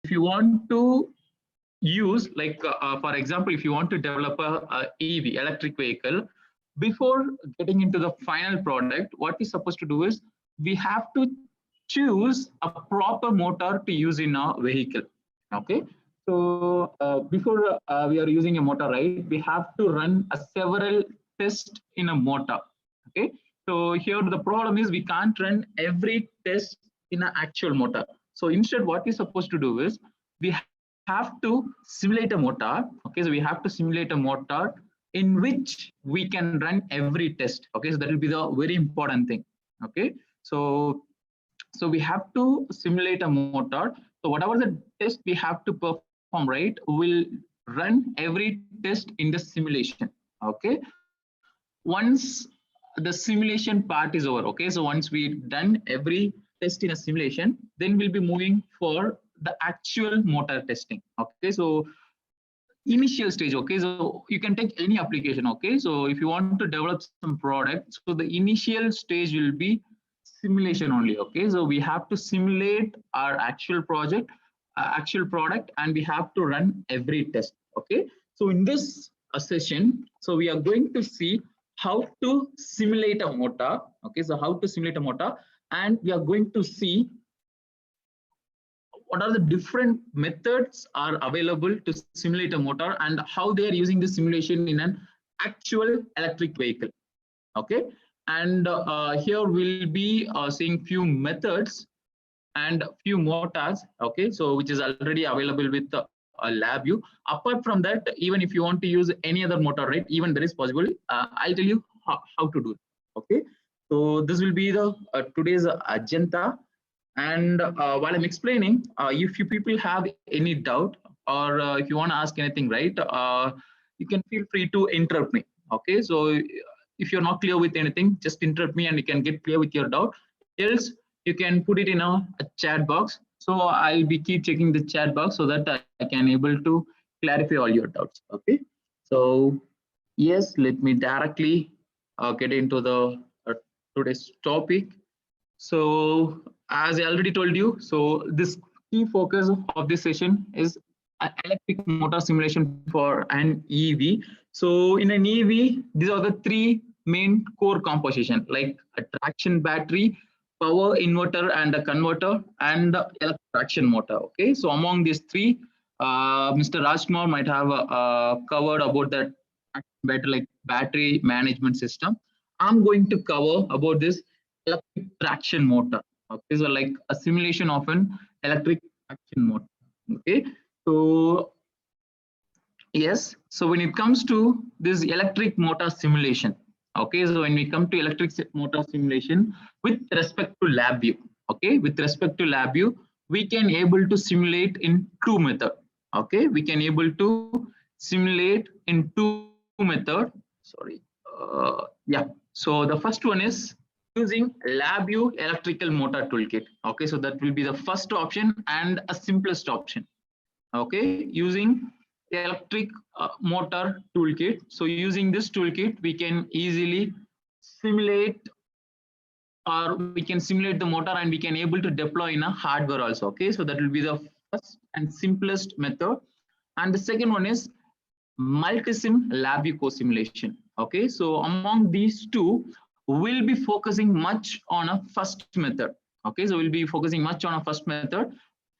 if you want to use, like for example, if you want to develop a EV, electric vehicle, before getting into the final product, what we're supposed to do is we have to choose a proper motor to use in our vehicle. Okay, so before we are using a motor, right, we have to run a several tests in a motor. Okay, so here the problem is we can't run every test in an actual motor. So instead, what we're supposed to do is we have to simulate a motor. Okay, so we have to simulate a motor in which we can run every test. Okay, so that will be the very important thing. Okay, so we have to simulate a motor. So whatever the test we have to perform, right, will run every test in the simulation. Okay, once the simulation part is over, okay, so once we done every test in a simulation, then we'll be moving for the actual motor testing. Okay, so initial stage. Okay, so you can take any application. Okay, so if you want to develop some product, so the initial stage will be simulation only. Okay, so we have to simulate our actual project, actual product, and we have to run every test. Okay, so in this session, so we are going to see how to simulate a motor. Okay, so how to simulate a motor, and we are going to see what are the different methods are available to simulate a motor and how they are using the simulation in an actual electric vehicle. Okay, and here we'll be seeing few methods and few motors. Okay, so which is already available with LabVIEW. Apart from that, even if you want to use any other motor, right, even there is possible. I'll tell you how to do it. Okay, so this will be the today's agenda. And while I'm explaining, if you people have any doubt or if you want to ask anything, right, you can feel free to interrupt me. Okay, so if you're not clear with anything, just interrupt me and you can get clear with your doubt. Else, you can put it in a chat box. So I'll be keep checking the chat box so that I can able to clarify all your doubts. Okay, so yes, let me directly get into the today's topic. So as I already told you, so this key focus of this session is electric motor simulation for an EV. So in an EV, these are the three main core composition, like a traction battery, power inverter and a converter, and the electric traction motor. Okay, so among these three, Mr. Rajkumar might have covered about that better, like battery management system. I'm going to cover about this electric traction motor. Okay, so like a simulation of an electric traction motor. Okay, so yes, so when it comes to this electric motor simulation, okay, so when we come to electric motor simulation with respect to LabVIEW, okay, with respect to LabVIEW, we can able to simulate in two method. Okay, we can able to simulate in two method. Sorry, yeah. So the first one is using LabVIEW electrical motor toolkit. Okay, so that will be the first option and a simplest option. Okay, using electric motor toolkit. So using this toolkit, we can easily simulate, or we can simulate the motor and we can able to deploy in a hardware also. Okay, so that will be the first and simplest method. And the second one is multisim LabVIEW co-simulation. Okay, so among these two, we'll be focusing much on a first method. Okay, so we'll be focusing much on a first method.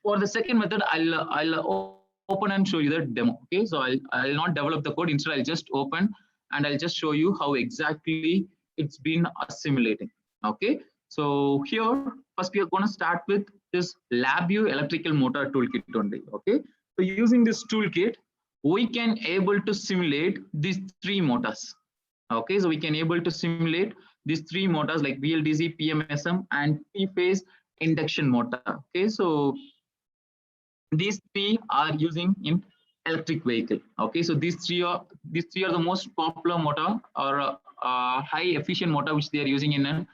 For the second method, I'll open and show you the demo. Okay, so I'll not develop the code. Instead, I'll just open and I'll just show you how exactly it's been assimilating. Okay, so here first we are going to start with this LabVIEW electrical motor toolkit only. Okay, so using this toolkit, we can able to simulate these three motors. Okay, so we can able to simulate these three motors like VLDC, PMSM, and P-phase induction motor. Okay, so these three are using in electric vehicle. Okay, so these three are the most popular motor or high efficient motor which they are using in an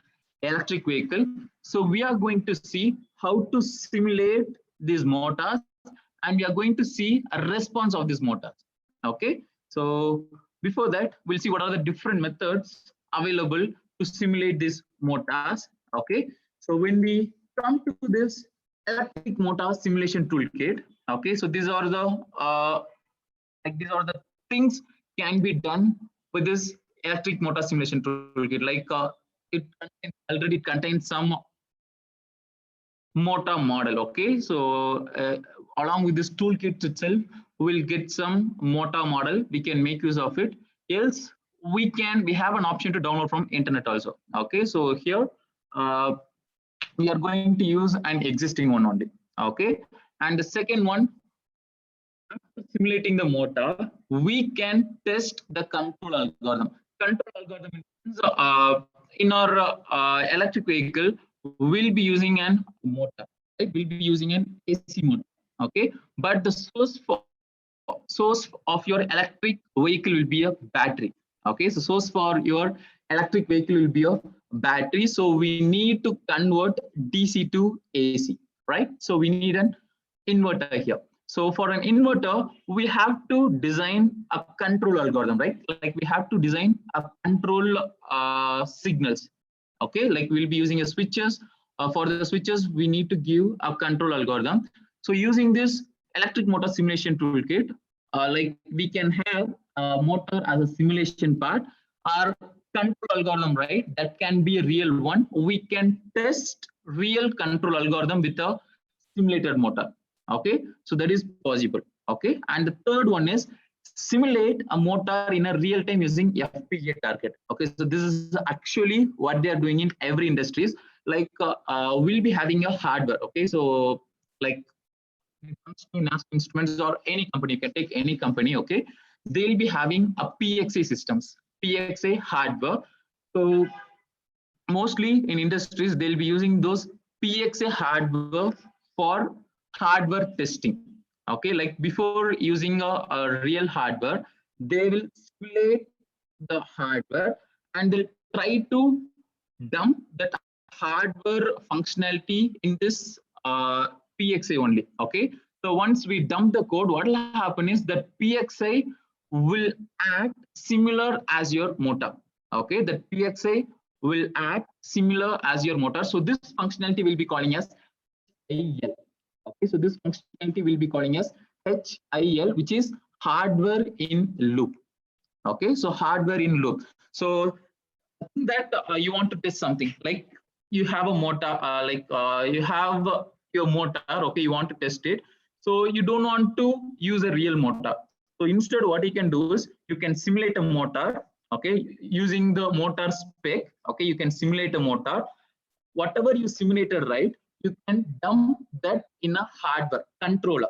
electric vehicle. So we are going to see how to simulate these motors, and we are going to see a response of these motors. Okay, so before that, we'll see what are the different methods available to simulate these motors. Okay, so when we come to this electric motor simulation toolkit, Okay, so these are the these are the things can be done with this electric motor simulation toolkit. Like it contains some motor model. Okay, so along with this toolkit itself, we'll get some motor model. We can make use of it. Else, we have an option to download from internet also. Okay, so here we are going to use an existing one only. Okay, and the second one, after simulating the motor, we can test the control algorithm. Control algorithm means in our electric vehicle, we'll be using an motor. Right? We'll be using an AC motor. Okay, but the source of your electric vehicle will be a battery. Okay, so source for your electric vehicle will be a battery. So we need to convert DC to AC, right? So we need an inverter here. So for an inverter, we have to design a control algorithm, right? Like we have to design a control signals. Okay, like we'll be using a switches. For the switches, we need to give a control algorithm. So using this electric motor simulation toolkit, like we can have a motor as a simulation part. Our control algorithm, right? That can be a real one. We can test real control algorithm with a simulated motor. Okay, so that is possible. Okay, and the third one is simulate a motor in a real time using FPGA target. Okay, so this is actually what they are doing in every industries. Like we'll be having a hardware. Okay, so like when it comes to NASP Instruments or any company, you can take any company. Okay, they'll be having a PXA systems, PXA hardware. So mostly in industries, they'll be using those PXA hardware for hardware testing. Okay, like before using a real hardware, they will simulate the hardware and they'll try to dump that hardware functionality in this PXA only. Okay, so once we dump the code, what will happen is that PXA will act similar as your motor. Okay, the PXA will act similar as your motor. So this functionality will be calling as HIL. Okay, so this functionality will be calling as HIL, which is hardware in loop. Okay, so hardware in loop. So that you want to test something like you have a motor, you have your motor. Okay, you want to test it. So you don't want to use a real motor. So instead, what you can do is you can simulate a motor. Okay, using the motor spec. Okay, you can simulate a motor. Whatever you simulated, right? You can dump that in a hardware controller.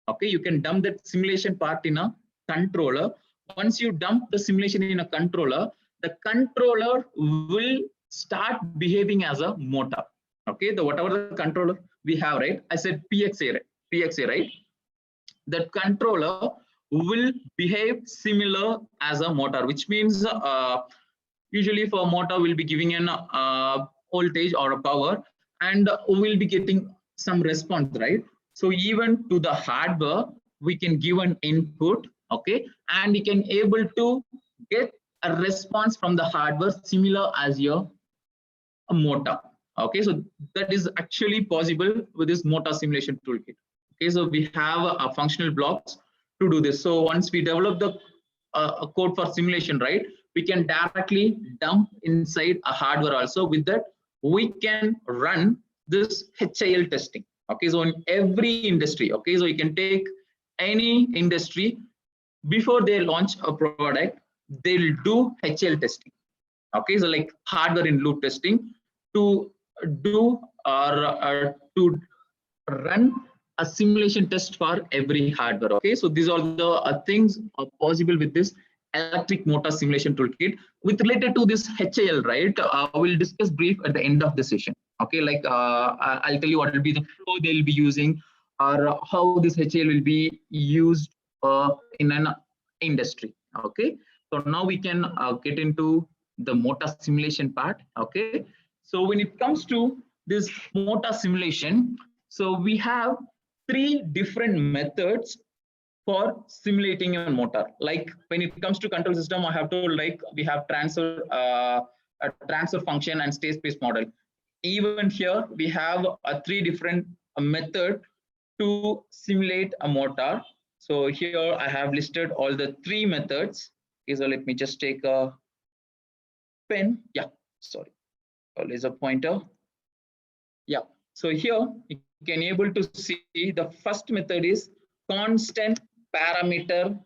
Okay, you can dump that simulation part in a controller. Once you dump the simulation in a controller, the controller will start behaving as a motor. Okay, the whatever the controller we have, right? I said PXA, right? PXA, right? That controller will behave similar as a motor, which means usually for a motor we'll be giving an voltage or a power, and we'll be getting some response, right? So even to the hardware, we can give an input, okay, and we can able to get a response from the hardware similar as your motor. Okay, so that is actually possible with this motor simulation toolkit. Okay, so we have a functional blocks to do this. So once we develop the code for simulation, right, we can directly dump inside a hardware also. With that, we can run this HIL testing. Okay, so in every industry, okay, so you can take any industry, before they launch a product, they'll do HIL testing. Okay, so like hardware in loop testing to do or to run a simulation test for every hardware. Okay, so these are the things are possible with this electric motor simulation toolkit. With related to this HIL, right, we'll discuss brief at the end of the session. Okay, like I'll tell you what will be the flow they'll be using, or how this HIL will be used in an industry. Okay, so now we can get into the motor simulation part. Okay, so when it comes to this motor simulation, so we have three different methods for simulating a motor. Like when it comes to control system, I have told like we have a transfer function and state space model. Even here we have a three different method to simulate a motor. So here I have listed all the three methods. Okay, so let me just take a pen. Yeah, sorry, a laser pointer. Yeah, so here you can able to see the first method is constant parameter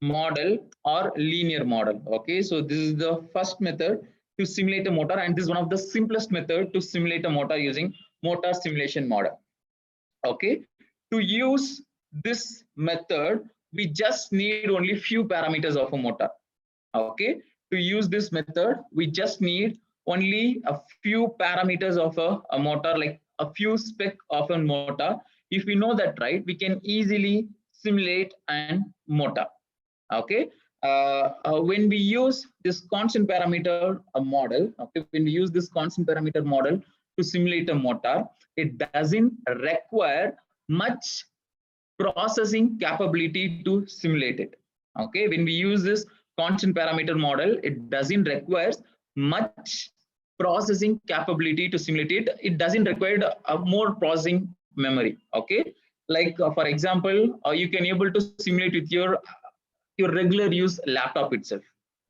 model or linear model. Okay, so this is the first method to simulate a motor, and this is one of the simplest method to simulate a motor using motor simulation model. Okay, to use this method, we just need only few parameters of a motor. Okay, to use this method, we just need only a few parameters of a motor, like a few spec of a motor. If we know that, right, we can easily simulate an motor. Okay, when we use this constant parameter model, okay, when we use this constant parameter model to simulate a motor, it doesn't require much processing capability to simulate it. Okay, when we use this constant parameter model, it doesn't require much processing capability to simulate it. It doesn't require a more processing memory. Okay, like for example, you can able to simulate with your regular use laptop itself.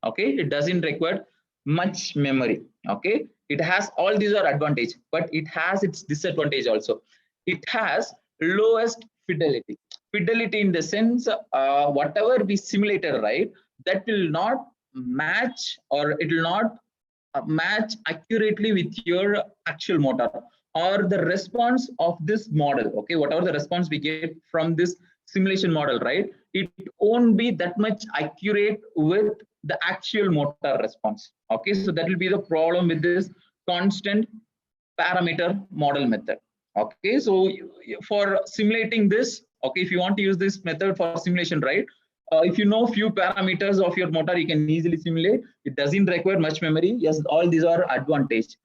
Okay, it doesn't require much memory. Okay, it has all these are advantage, but it has its disadvantage also. It has lowest fidelity. Fidelity in the sense, whatever we simulated, right, that will not match, or it will not match accurately with your actual motor or the response of this model. Okay, whatever the response we get from this simulation model, right, it won't be that much accurate with the actual motor response. Okay, so that will be the problem with this constant parameter model method. Okay, so for simulating this, okay, if you want to use this method for simulation, right, if you know few parameters of your motor, you can easily simulate. It doesn't require much memory. Yes, all these are advantage.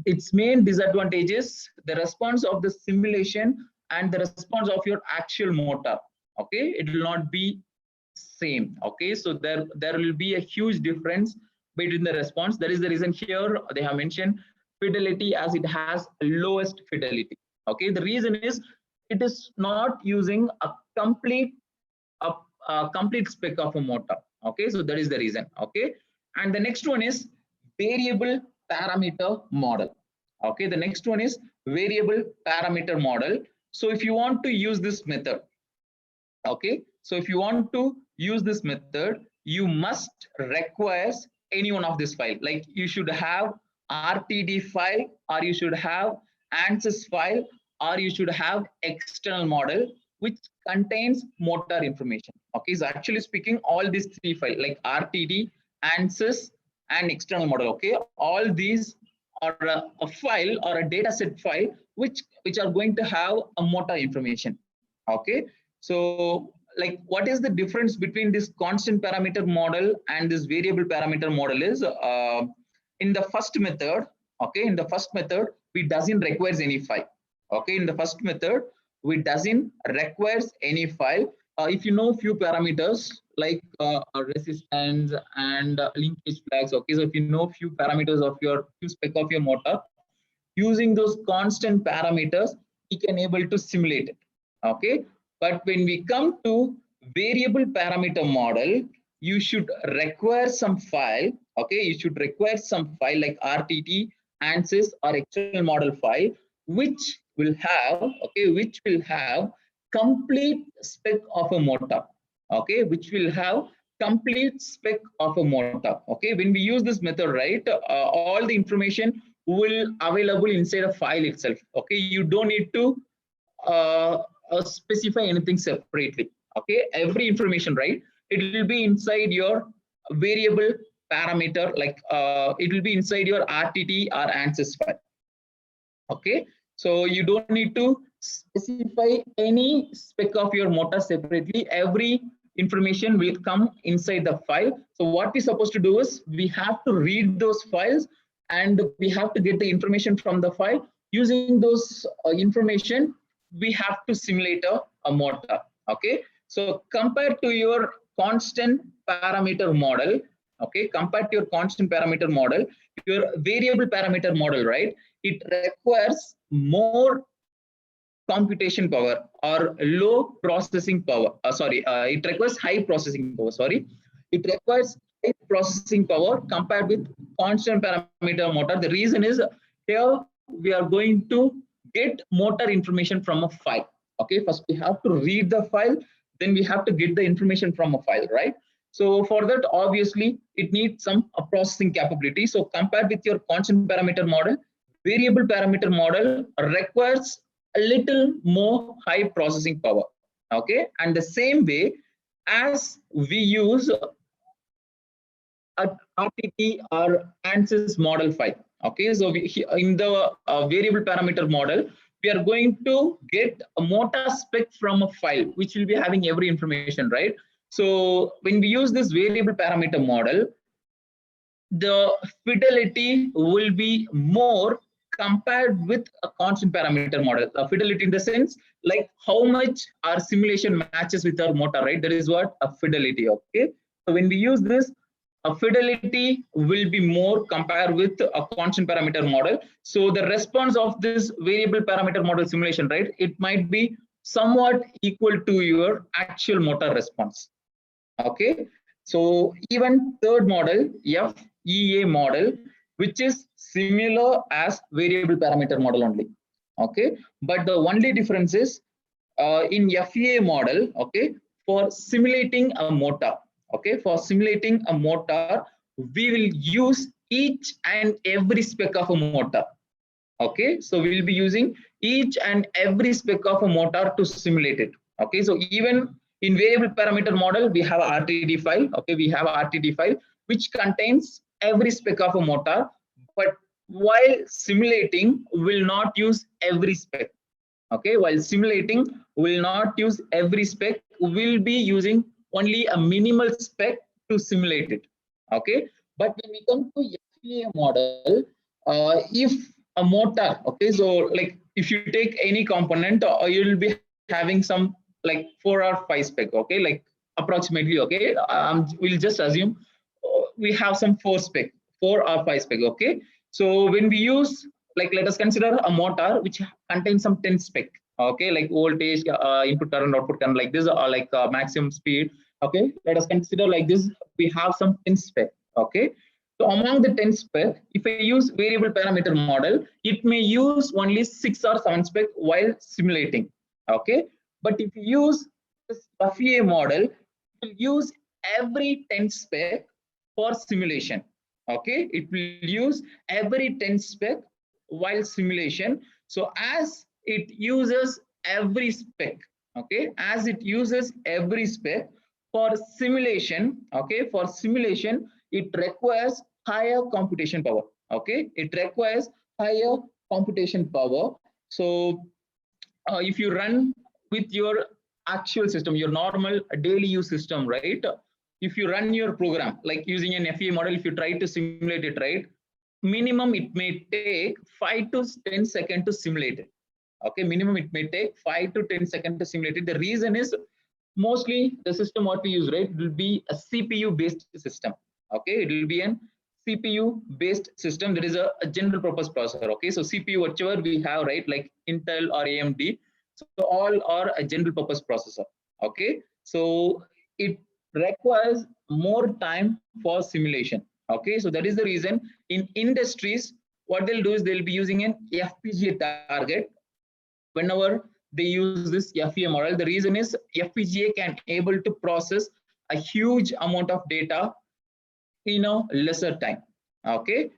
Its main disadvantage is the response of the simulation and the response of your actual motor. Okay, it will not be same. Okay, so there will be a huge difference between the response. That is the reason here they have mentioned fidelity, as it has lowest fidelity. Okay, the reason is it is not using a complete a, a complete spec of a motor. Okay, so that is the reason. Okay, and the next one is variable parameter model. Okay, the next one is variable parameter model. So if you want to use this method, okay, so if you want to use this method, you must require any one of this file. Like you should have RTD file, or you should have ANSYS file, or you should have external model which contains motor information. Okay, so actually speaking, all these three files like RTD, ANSYS, and external model. Okay, all these are a file or a dataset file which are going to have a motor information. Okay, so like what is the difference between this constant parameter model and this variable parameter model is, in the first method, okay, in the first method we doesn't requires any file. Okay, in the first method we doesn't requires any file. If you know few parameters like resistance and linkage flags, okay, so if you know few parameters of your few spec of your motor, using those constant parameters we can able to simulate it. Okay, but when we come to variable parameter model, you should require some file. Okay, you should require some file like RTT, ANSYS, or external model file, which will have, okay, which will have complete spec of a motor. Okay, which will have complete spec of a motor. Okay, when we use this method, right, all the information will available inside a file itself. Okay, you don't need to uh, specify anything separately. Okay, every information, right, it will be inside your variable parameter, like it will be inside your RTT or ANSYS file. Okay, so you don't need to specify any spec of your motor separately. Every information will come inside the file. So what we're supposed to do is we have to read those files, and we have to get the information from the file. Using those information, we have to simulate a motor. Okay, so compared to your constant parameter model, okay, compared to your constant parameter model, your variable parameter model, right, it requires more computation power or low processing power. It requires high processing power. Sorry, it requires high processing power compared with constant parameter motor. The reason is here we are going to get motor information from a file. Okay, first we have to read the file, then we have to get the information from a file, right? So for that, obviously, it needs some processing capability. So compared with your constant parameter model, variable parameter model requires a little more high processing power. Okay, and the same way as we use a RTT or ANSYS model file. Okay, so in the variable parameter model, we are going to get a motor spec from a file, which will be having every information, right? So when we use this variable parameter model, the fidelity will be more compared with a constant parameter model. Fidelity in the sense like how much our simulation matches with our motor, right? That is what a fidelity. Okay, so when we use this, a fidelity will be more compared with a constant parameter model. So the response of this variable parameter model simulation, right, it might be somewhat equal to your actual motor response. Okay, so even third model, FEA model, which is similar as variable parameter model only. Okay, but the only difference is in FEA model, okay, for simulating a motor, okay, for simulating a motor, we will use each and every spec of a motor. Okay, so we will be using each and every spec of a motor to simulate it. Okay, so even in variable parameter model, we have a RTD file. Okay, we have a RTD file which contains every spec of a motor, but while simulating, will not use every spec. Okay, while simulating, will not use every spec, will be using only a minimal spec to simulate it. Okay, but when we come to FEA model, if a motor, okay, so like if you take any component, you'll be having some like 4 or 5 spec. Okay, like approximately. Okay, we'll just assume we have some 4 or 5 spec. Okay, so when we use, like, let us consider a motor which contains some 10 spec. Okay, like voltage, input current, output current, like this, or like maximum speed. Okay, let us consider like this, we have some 10 spec. Okay, so among the 10 spec, if I use variable parameter model, it may use only 6 or 7 spec while simulating. Okay, but if you use this FEA model, it will use every 10 spec for simulation. Okay, it will use every 10 spec while simulation. So as it uses every spec, okay, as it uses every spec for simulation, okay, for simulation, it requires higher computation power. Okay, it requires higher computation power. So if you run with your actual system, your normal daily use system, right, if you run your program like using an FEA model, if you try to simulate it, right, minimum it may take 5 to 10 seconds to simulate it. Okay, minimum it may take 5 to 10 seconds to simulate it. The reason is mostly the system what we use, right, it will be a CPU based system. Okay, it will be an CPU based system. That is a general purpose processor. Okay, so CPU whatever we have, right, like Intel or AMD, so all are a general purpose processor. Okay, so it requires more time for simulation. Okay, so that is the reason in industries what they'll do is they'll be using an FPGA target whenever they use this FEA model. The reason is FPGA can able to process a huge amount of data in a lesser time. Okay,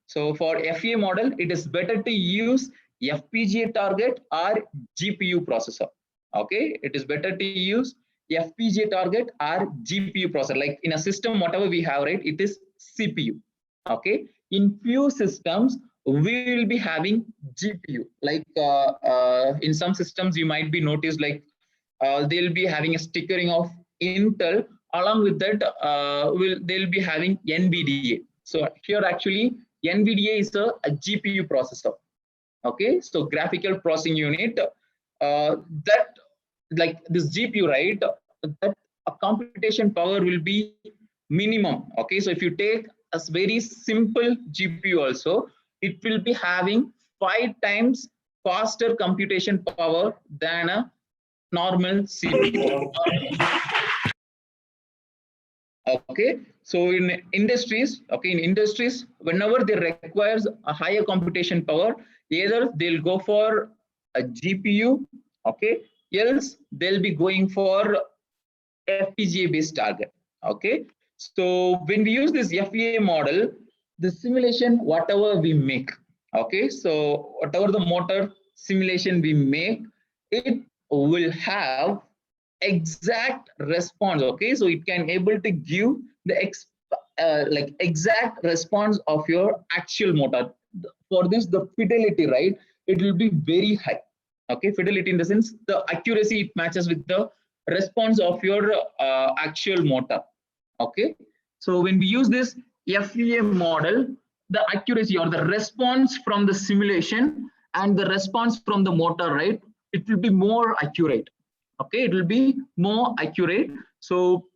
so for FEA model, it is better to use FPGA target or GPU processor. Okay, it is better to use FPGA target or GPU processor. Like in a system, whatever we have, right, it is CPU. Okay, in few systems, we will be having GPU. Like in some systems, you might be noticed like they'll be having a stickering of Intel. Along with that, they'll be having NVDA. So here actually NVDA is a GPU processor. Okay, so graphical processing unit. That like this GPU, right? That a computation power will be minimum. Okay, so if you take a very simple GPU also, it will be having 5 times faster computation power than a normal CPU. Okay, so in industries, whenever they requires a higher computation power, either they'll go for a GPU, okay, else they'll be going for FPGA based target. Okay, so when we use this FPGA model, the simulation whatever we make, okay, so whatever the motor simulation we make, it will have exact response. Okay, so it can able to give the like exact response of your actual motor. For this, the fidelity, right, it will be very high. Okay, fidelity in the sense the accuracy, it matches with the response of your actual motor. Okay, so when we use this FEA model, the accuracy or the response from the simulation and the response from the motor, right, it will be more accurate. Okay, it will be more accurate. So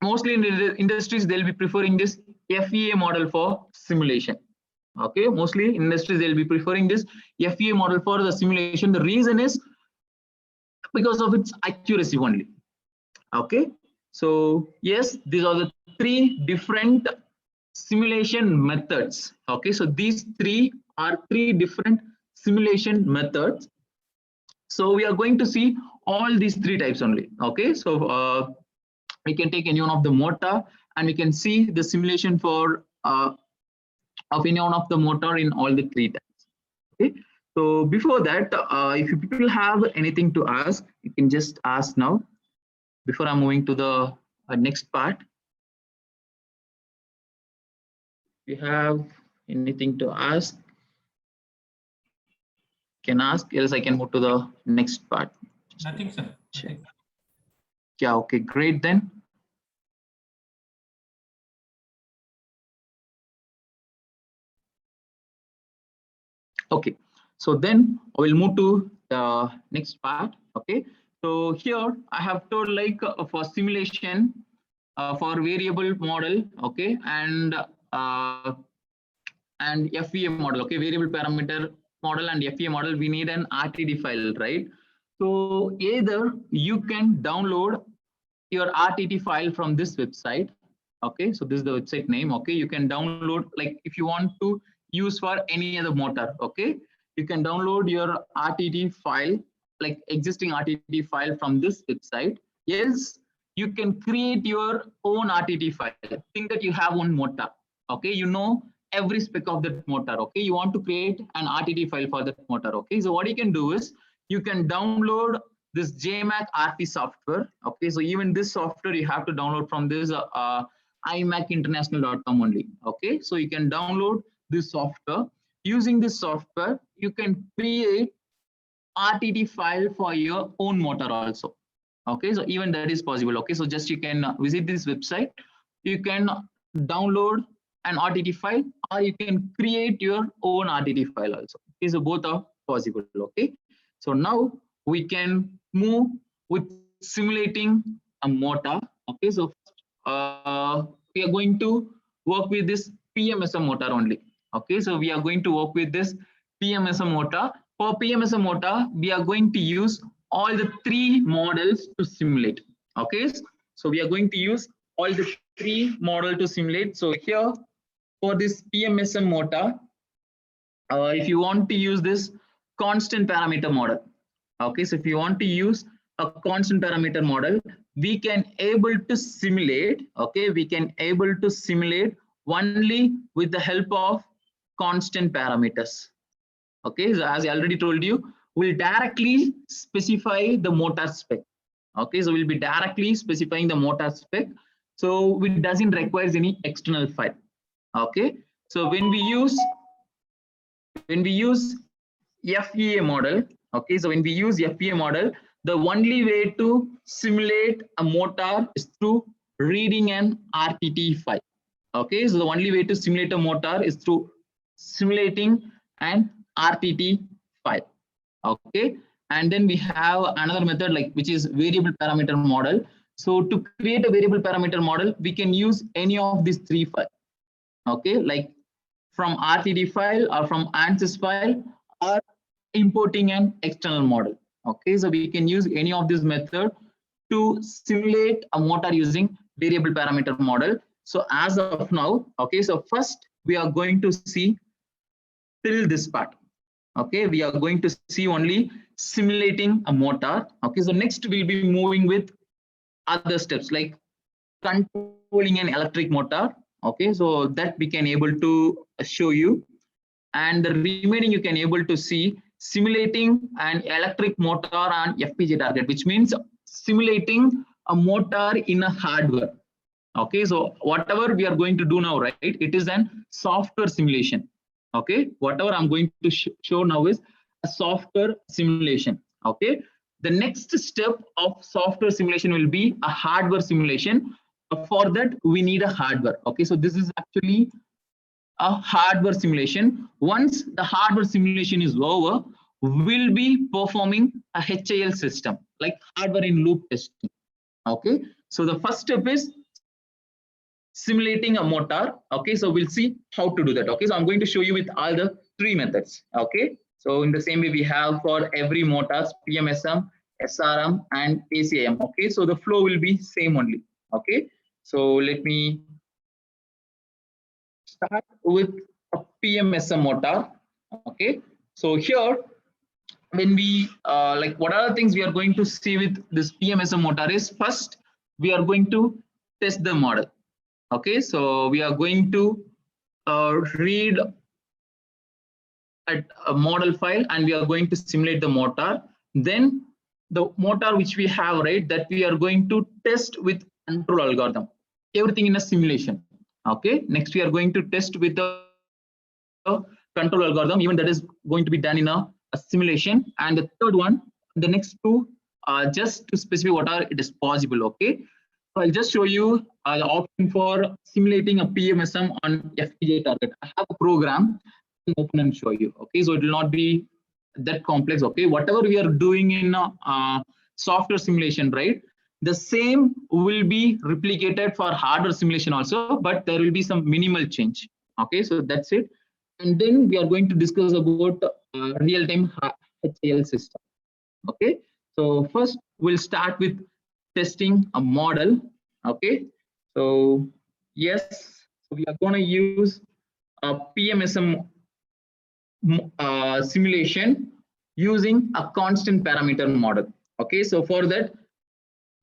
mostly in the industries, they'll be preferring this FEA model for simulation. Okay, mostly in industries, they'll be preferring this FEA model for the simulation. The reason is because of its accuracy only. Okay, so yes, these are the three different simulation methods. Okay, so these three are three different simulation methods. So we are going to see all these three types only. Okay, so we can take any one of the motor and we can see the simulation for of any one of the motor in all the three types. Okay, so before that, if you people have anything to ask, you can just ask now before I'm moving to the next part. If you have anything to ask, can ask, else I can move to the next part. Nothing, sir. Nothing. Yeah, okay, great then. Okay, so then I will move to the next part. Okay, so here I have told like for simulation for variable model, okay, and FEA model, okay, variable parameter model and FEA model, we need an RTD file, right? So either you can download your RTD file from this website. Okay, so this is the website name. Okay, you can download, like if you want to use for any other motor, okay, you can download your RTD file, like existing RTD file from this website. Yes, you can create your own RTD file. Think that you have one motor. Okay, you know every spec of that motor. Okay, you want to create an RTD file for that motor. Okay, so what you can do is you can download this JMac RT software. Okay, so even this software you have to download from this iMacinternational.com only. Okay, so you can download this software. Using this software, you can create RTD file for your own motor also. Okay, so even that is possible. Okay, so just you can visit this website. You can download an RTD file or you can create your own RTD file also. Okay, so both are possible. Okay, so now we can move with simulating a motor. Okay, so we are going to work with this PMSM motor only. Okay, so we are going to work with this PMSM motor. For PMSM motor, we are going to use all the three models to simulate. Okay, so we are going to use all the three models to simulate. So here for this PMSM motor, if you want to use this constant parameter model, okay, so if you want to use a constant parameter model, we can able to simulate, okay, we can able to simulate only with the help of constant parameters. Okay, so as I already told you, we'll directly specify the motor spec. Okay, so we'll be directly specifying the motor spec, so it doesn't require any external file. Okay, so when we use FEA model, okay, so when we use FEA model, the only way to simulate a motor is through reading an RTT file. Okay, so the only way to simulate a motor is through simulating an RTT file. Okay, and then we have another method like which is variable parameter model. So to create a variable parameter model, we can use any of these three files. Okay, like from RTD file or from ANSYS file or importing an external model. Okay, so we can use any of this method to simulate a motor using variable parameter model. So as of now, okay, so first we are going to see till this part. Okay, we are going to see only simulating a motor. Okay, so next we'll be moving with other steps like controlling an electric motor. Okay, so that we can able to show you, and the remaining you can able to see simulating an electric motor on FPGA target, which means simulating a motor in a hardware. Okay, so whatever we are going to do now, right, it is an software simulation. Okay, whatever I'm going to show now is a software simulation. Okay, the next step of software simulation will be a hardware simulation. For that we need a hardware. Okay, so this is actually a hardware simulation. Once the hardware simulation is over, we'll be performing a HAL system like hardware in loop testing. Okay, so the first step is simulating a motor. Okay, so we'll see how to do that. Okay, so I'm going to show you with all the three methods. Okay, so in the same way we have for every motors, PMSM, SRM and ACM. Okay, so the flow will be same only. Okay, so let me start with a PMSM motor. Okay, so here when we like what are the things we are going to see with this PMSM motor is first we are going to test the model. Okay, so we are going to read a model file and we are going to simulate the motor. Then the motor which we have, right, that we are going to test with control algorithm, everything in a simulation. Okay, next we are going to test with the control algorithm, even that is going to be done in a simulation. And the third one, the next two, just to specify what are it is possible. Okay, so I'll just show you the option for simulating a PMSM on FPGA target. I have a program, I'll open and show you. Okay, so it will not be that complex. Okay, whatever we are doing in software simulation, right, the same will be replicated for hardware simulation also, but there will be some minimal change. Okay, so that's it. And then we are going to discuss about real-time HAL system. Okay, so first we'll start with testing a model. Okay, so yes, so we are going to use a PMSM simulation using a constant parameter model. Okay, so for that,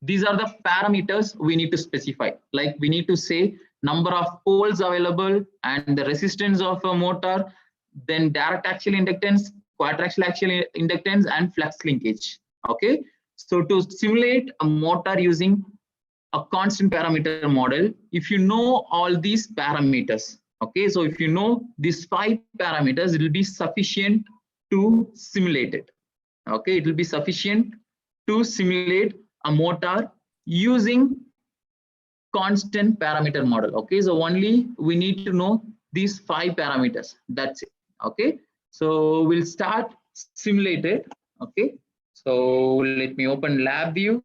these are the parameters we need to specify. Like we need to say number of poles available and the resistance of a motor, then direct axial inductance, quadriaxial axial inductance, and flux linkage. Okay, so to simulate a motor using a constant parameter model, if you know all these parameters, okay, so if you know these 5 parameters, it will be sufficient to simulate it. Okay, it will be sufficient to simulate a motor using constant parameter model. Okay, so only we need to know these 5 parameters, that's it. Okay, so we'll start simulate it. Okay, so let me open LabVIEW.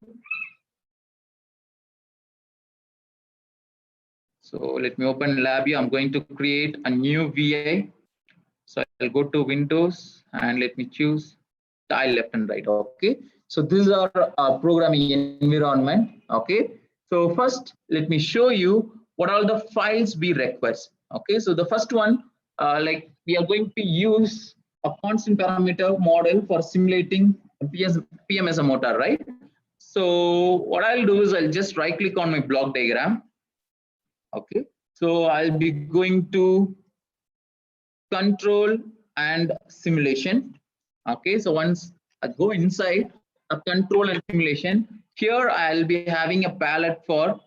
So let me open LabVIEW. I'm going to create a new VA. So I'll go to Windows and let me choose tile left and right. Okay, so this is our programming environment. Okay, so first let me show you what are the files we require. Okay, so the first one, like we are going to use a constant parameter model for simulating PMSM motor, right? So what I'll do is I'll just right click on my block diagram. Okay, so I'll be going to control and simulation. Okay, so once I go inside a control and simulation, here I'll be having a palette for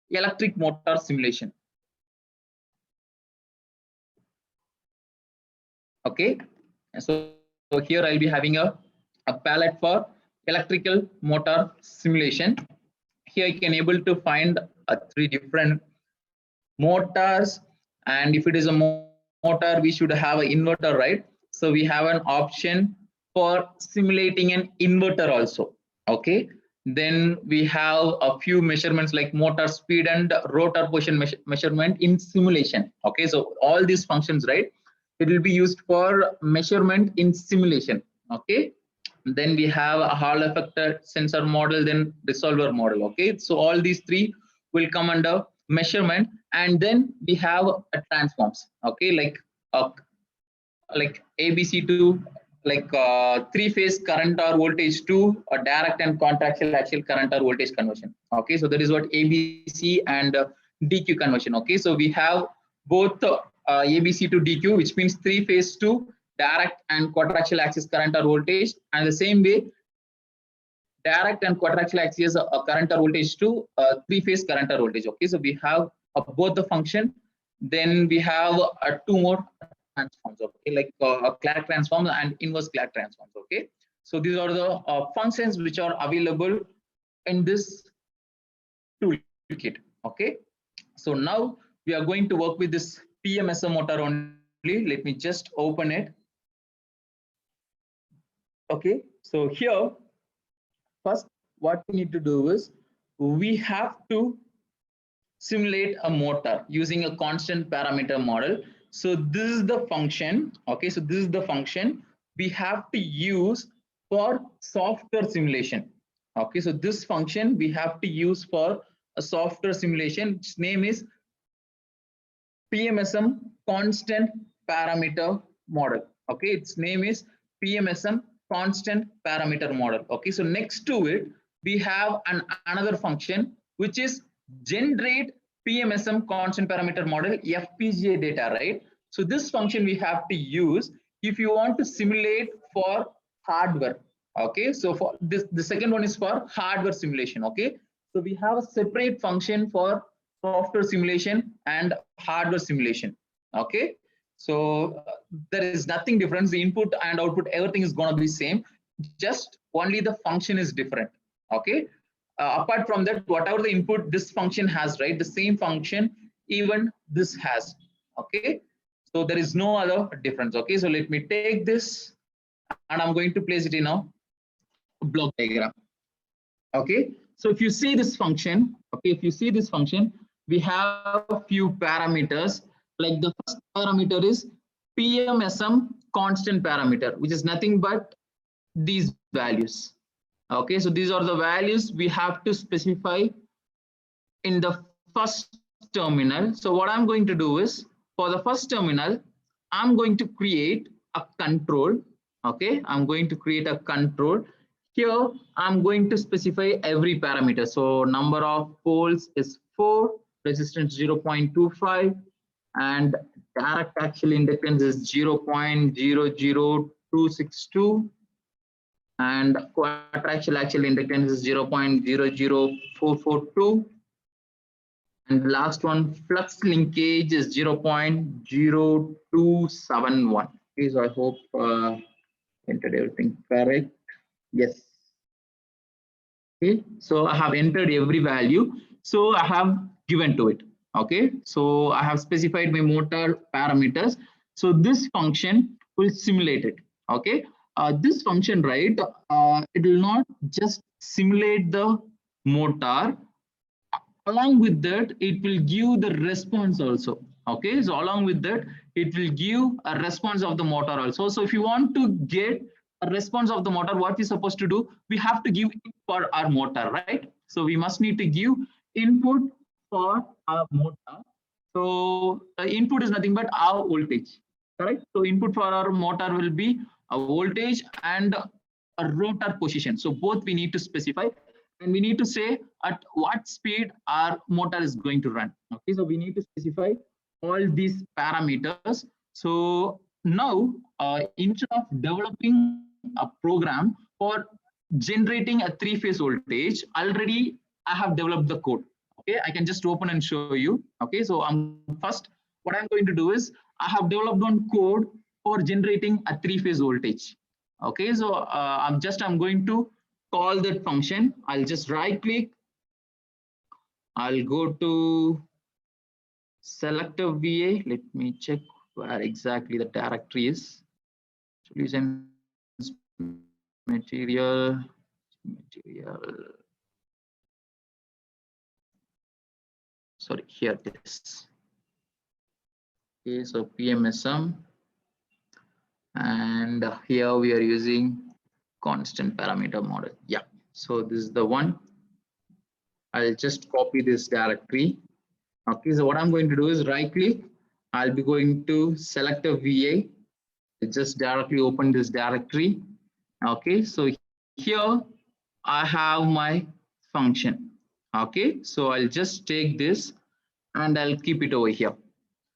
electric motor simulation. Okay, so here I'll be having a palette for electrical motor simulation. Here you can able to find 3 different motors, and if it is a motor we should have an inverter, right? So we have an option for simulating an inverter also. Okay, then we have a few measurements like motor speed and rotor position measurement in simulation. Okay, so all these functions, right, it will be used for measurement in simulation. Okay. Then we have a Hall effect sensor model, then resolver model. Okay. So all these three will come under measurement, and then we have a transforms. Okay, like ABC to like three-phase current or voltage to a direct and contactual axial current or voltage conversion. Okay, so that is what ABC and DQ conversion. Okay, so we have both ABC to DQ, which means three-phase to direct and coaxial axis current or voltage, and the same way direct and coaxial axis current or voltage to three-phase current or voltage. Okay, so we have both the function. Then we have two more transforms. Okay, like Clark transform and inverse Clark transforms. Okay, so these are the functions which are available in this toolkit. Okay, so now we are going to work with this PMSM motor only. Let me just open it. Okay, so here first what we need to do is we have to simulate a motor using a constant parameter model. So this is the function. Okay, so this is the function we have to use for software simulation. Okay, so this function we have to use for a software simulation. Its name is PMSM constant parameter model. Okay, its name is PMSM constant parameter model. Okay, so next to it we have another function which is generate PMSM constant parameter model FPGA data, right? So this function we have to use if you want to simulate for hardware. Okay, so for this, the second one is for hardware simulation. Okay, so we have a separate function for software simulation and hardware simulation. Okay, so there is nothing different. The input and output, everything is going to be same, just only the function is different. Okay, apart from that, whatever the input this function has, right, the same function even this has. Okay, so there is no other difference. Okay, so let me take this and I'm going to place it in a block diagram. Okay, so if you see this function, okay, if you see this function, we have a few parameters. Like the first parameter is PMSM constant parameter, which is nothing but these values. Okay, so these are the values we have to specify in the first terminal. So what I'm going to do is, for the first terminal, I'm going to create a control. Okay, I'm going to create a control. Here, I'm going to specify every parameter. So number of poles is 4, resistance 0.25, and direct axial inductance is 0.00262, and coaxial axial inductance is 0.00442. And the last one, flux linkage is 0.0271. Okay, so I hope entered everything correct. Yes. Okay, so I have entered every value. So I have given to it. Okay, so I have specified my motor parameters. So this function will simulate it. Okay, this function, right, it will not just simulate the motor. Along with that, it will give the response also. Okay, so along with that, it will give a response of the motor also. So if you want to get a response of the motor, what we're supposed to do, we have to give it for our motor, right? So we must need to give input for our motor. So the input is nothing but our voltage, correct? So input for our motor will be a voltage and a rotor position. So both we need to specify, and we need to say at what speed our motor is going to run. Okay, so we need to specify all these parameters. So now, instead of developing a program for generating a three-phase voltage, already I have developed the code. Okay, I can just open and show you. Okay, so first, what I'm going to do is I have developed one code for generating a three-phase voltage. Okay, so I'm going to call that function. I'll just right click. I'll go to selector VA. Let me check where exactly the directory is. Solutions material. Sorry, here it is. Okay, so PMSM And here we are using constant parameter model. Yeah, so this is the one. I'll just copy this directory. Okay, so what I'm going to do is right click. I'll be going to select a VA. Just directly open this directory. Okay, so here I have my function. Okay, so I'll just take this and I'll keep it over here.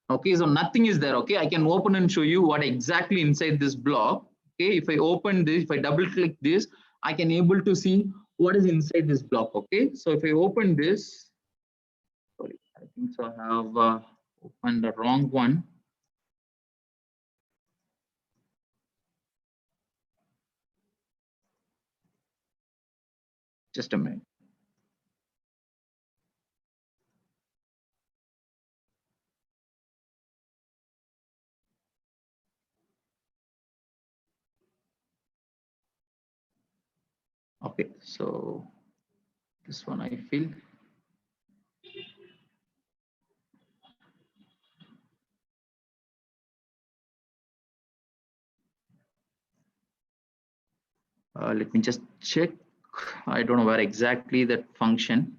Okay, so nothing is there. Okay, I can open and show you what exactly inside this block. Okay, if I open this, if I double click this, I can able to see what is inside this block. Okay, so if I open this, sorry, I think so I have opened the wrong one. Just a minute. Okay, so this one I feel. Let me just check. I don't know where exactly that function.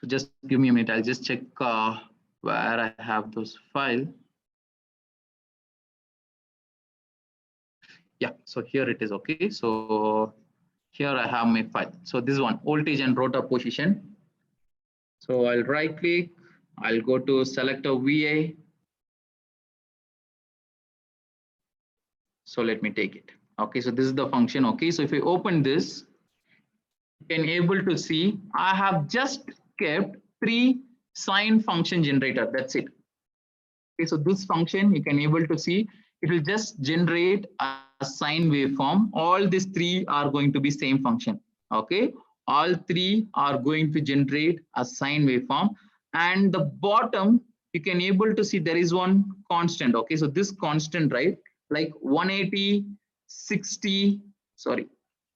So just give me a minute. I'll just check where I have those file. Yeah, so here it is. Okay, so here I have my file. So this one, voltage and rotor position. So I'll right click. I'll go to select a VA. So let me take it. Okay, so this is the function. Okay, so if I open this, you can able to see I have just kept 3 sine function generator. That's it. Okay, so this function you can able to see it will just generate a sine waveform. All these 3 are going to be same function. Okay, all 3 are going to generate a sine waveform, and the bottom you can able to see there is one constant. Okay, so this constant, right, like 180, 60, sorry,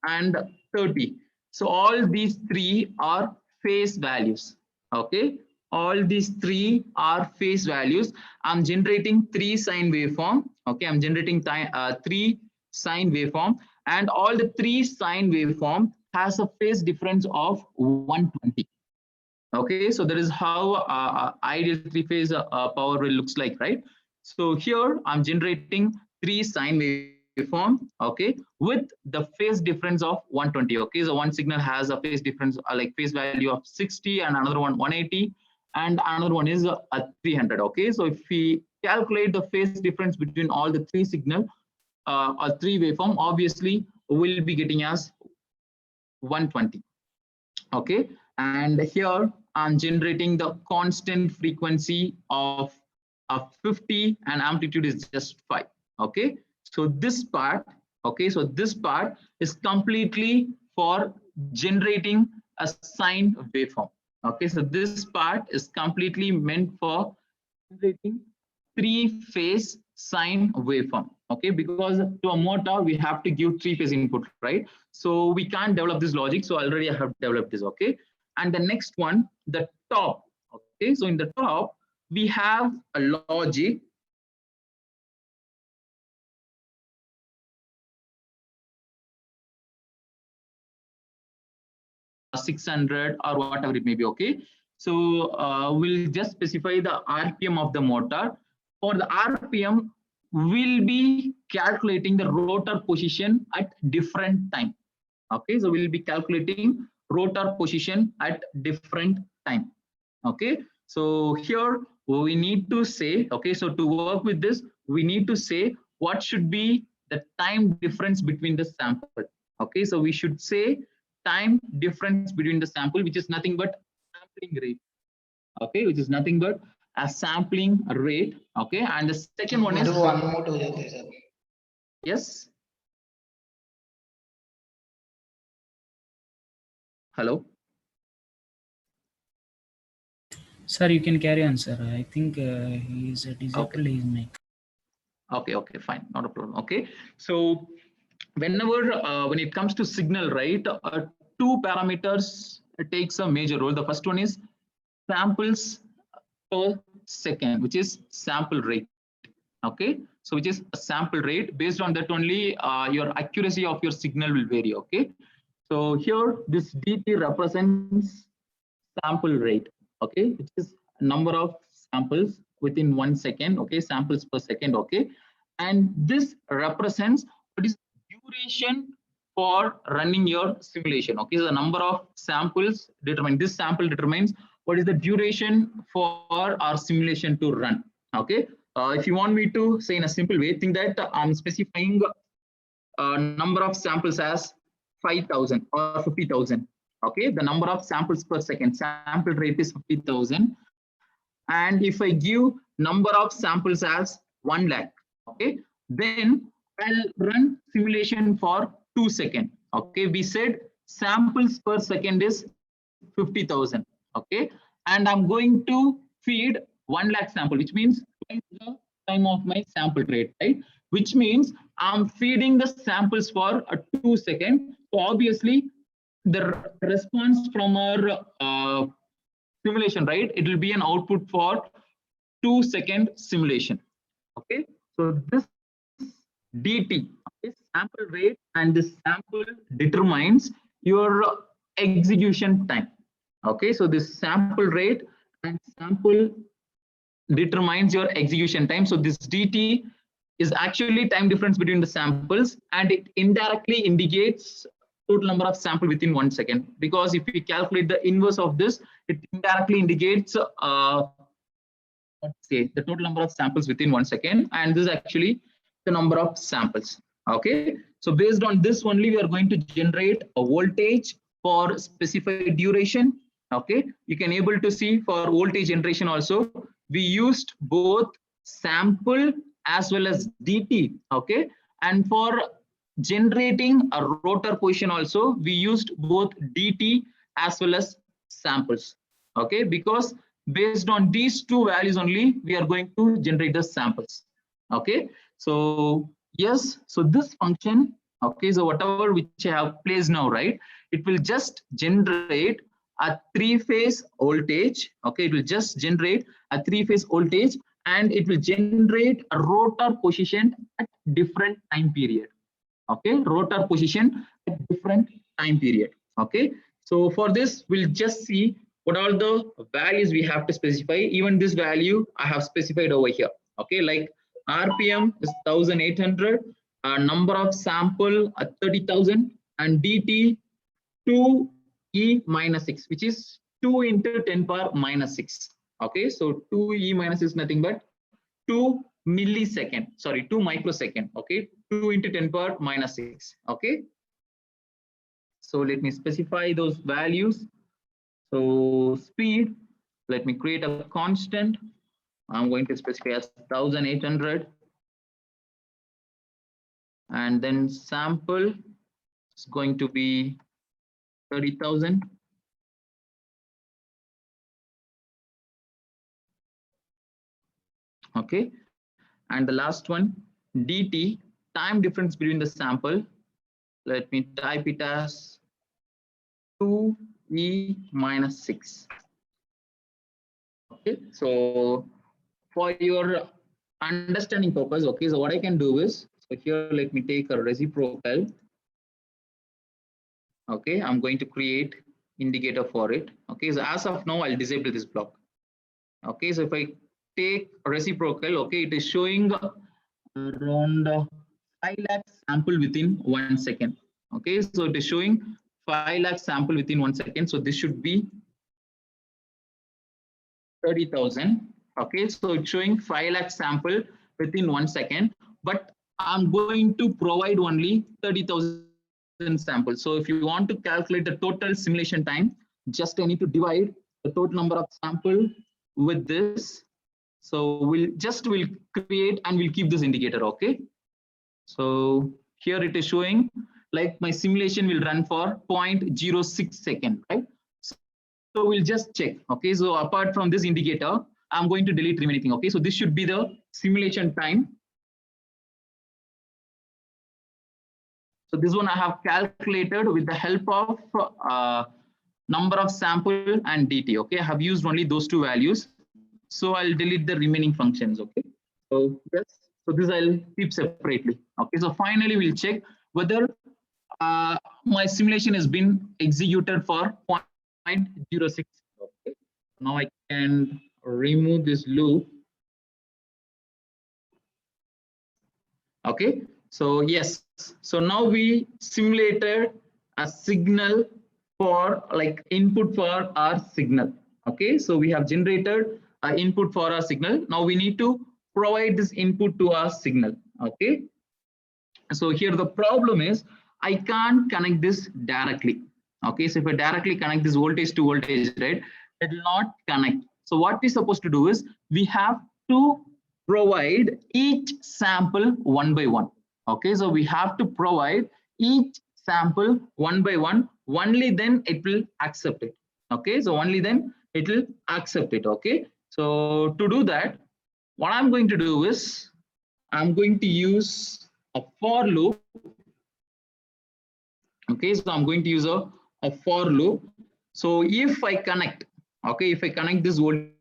and 30. So all these 3 are phase values. Okay, all these 3 are phase values. I'm generating 3 sine waveform. Okay, I'm generating 3 sine waveform, and all the 3 sine waveform has a phase difference of 120. Okay, so that is how ideal 3-phase power will looks like, right? So here I'm generating 3 sine waveform, okay, with the phase difference of 120. Okay, so one signal has a phase difference like phase value of 60, and another one 180, and another one is a 300. Okay, so if we calculate the phase difference between all the 3 signal or 3 waveform, obviously we'll be getting as 120. Okay, and here I'm generating the constant frequency of 50, and amplitude is just 5. Okay, so this part, okay, so this part is completely for generating a sine waveform. Okay, so this part is completely meant for generating 3-phase sine waveform. Okay, because to a motor we have to give 3-phase input, right? So we can't develop this logic, so already I have developed this. Okay, and the next one, the top. Okay, so in the top we have a logic. $600 or whatever it may be. Okay, so we'll just specify the RPM of the motor. For the RPM, we'll be calculating the rotor position at different time. Okay, so we'll be calculating rotor position at different time. Okay, so here we need to say, okay, so to work with this we need to say what should be the time difference between the sample. Okay, so we should say time difference between the sample, which is nothing but sampling rate. Okay, which is nothing but a sampling rate. Okay, and the second one is yes. Hello. Sir, you can carry on, sir. I think he is disabled his mic. Okay, fine, not a problem. Okay, so whenever when it comes to signal, right, two parameters takes a major role. The first one is samples per second, which is sample rate. Okay, so which is a sample rate. Based on that only your accuracy of your signal will vary. Okay, so here this dt represents sample rate. Okay, which is number of samples within 1 second. Okay, samples per second. Okay, and this represents what is duration for running your simulation. Okay, so the number of samples determine, this sample determines what is the duration for our simulation to run. Okay, if you want me to say in a simple way, think that I'm specifying number of samples as 5,000 or 50,000. Okay, the number of samples per second, sample rate is 50,000. And if I give number of samples as 1 lakh, okay, then I'll run simulation for 2 seconds. Okay, we said samples per second is 50,000. Okay, and I'm going to feed 1 lakh sample, which means twice the time of my sample rate, right? Which means I'm feeding the samples for 2 seconds. So obviously, the response from our simulation, right? It will be an output for 2 second simulation. Okay, so this dt is sample rate, and this sample determines your execution time. Okay, so this sample rate and sample determines your execution time. So this dt is actually time difference between the samples, and it indirectly indicates total number of sample within 1 second, because if we calculate the inverse of this, it indirectly indicates let's say the total number of samples within 1 second, and this is actually the number of samples. Okay, so based on this only, we are going to generate a voltage for specified duration. Okay, you can able to see for voltage generation also, we used both sample as well as dt. Okay, and for generating a rotor position also, we used both dt as well as samples. Okay, because based on these two values only, we are going to generate the samples. Okay, so yes, so this function, okay, so whatever which I have placed now, right, it will just generate a 3-phase voltage. Okay, it will just generate a 3-phase voltage, and it will generate a rotor position at different time period. Okay, rotor position at different time period. Okay, so for this, we'll just see what are the values we have to specify. Even this value I have specified over here. Okay, like rpm is 1800, number of sample at 30,000, and dt 2e minus 6, which is 2 into 10 power minus 6. Okay, so 2e minus is nothing but 2 millisecond, sorry, 2 microsecond. Okay, 2 into 10 power minus 6. Okay, so let me specify those values. So speed, let me create a constant. I'm going to specify as 1800, and then sample is going to be 30,000. Okay, and the last one, dt, time difference between the sample. Let me type it as 2e minus 6. Okay, so for your understanding purpose, okay, so what I can do is, so here let me take a reciprocal. Okay, I'm going to create indicator for it. Okay, so as of now, I'll disable this block. Okay, so if I take a reciprocal, okay, it is showing around 5 lakh sample within 1 second. Okay, so it is showing 5 lakh sample within 1 second. So this should be 30,000. Okay, so it's showing 5 lakh sample within 1 second, but I'm going to provide only 30,000 samples. So if you want to calculate the total simulation time, just I need to divide the total number of sample with this. So we'll create and we'll keep this indicator. Okay, so here it is showing like my simulation will run for 0.06 second, right? So we'll just check. Okay, so apart from this indicator, I'm going to delete remaining thing. Okay, so this should be the simulation time. So this one I have calculated with the help of number of sample and DT. Okay, I have used only those two values. So I'll delete the remaining functions. Okay, so yes, so this I'll keep separately. Okay, so finally we'll check whether my simulation has been executed for 0.06. Okay, now I can remove this loop. Okay, so yes, so now we simulated a signal for like input for our signal. Okay, so we have generated an input for our signal. Now we need to provide this input to our signal. Okay, so here the problem is I can't connect this directly. Okay, so if I directly connect this voltage to voltage, right, it will not connect. So what we're supposed to do is we have to provide each sample one by one. Okay, so we have to provide each sample one by one, only then it will accept it. Okay, so only then it will accept it. Okay, so to do that, what I'm going to do is I'm going to use a for loop. Okay, so I'm going to use a for loop. So if I connect, okay, if I connect this voltage,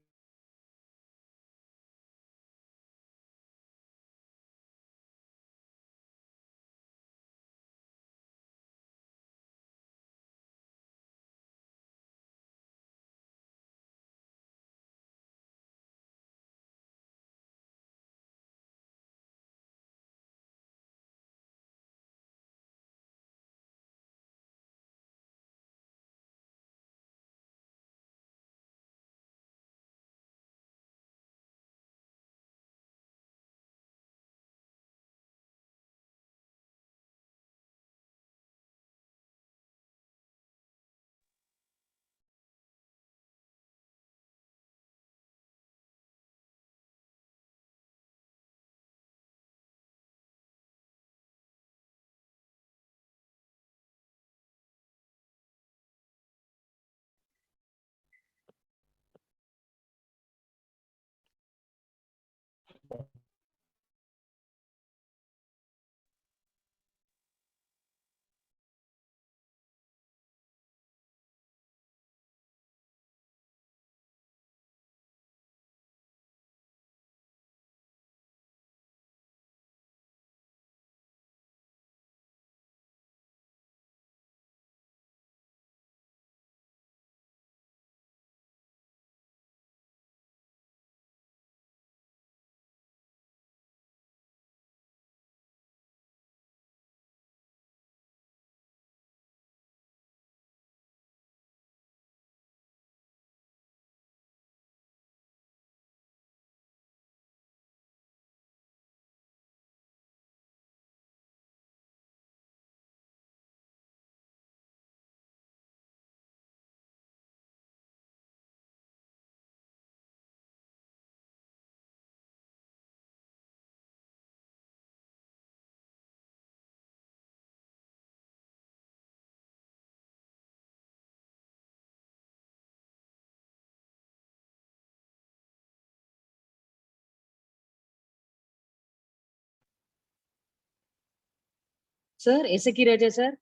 Sir, Esaki Raja, sir.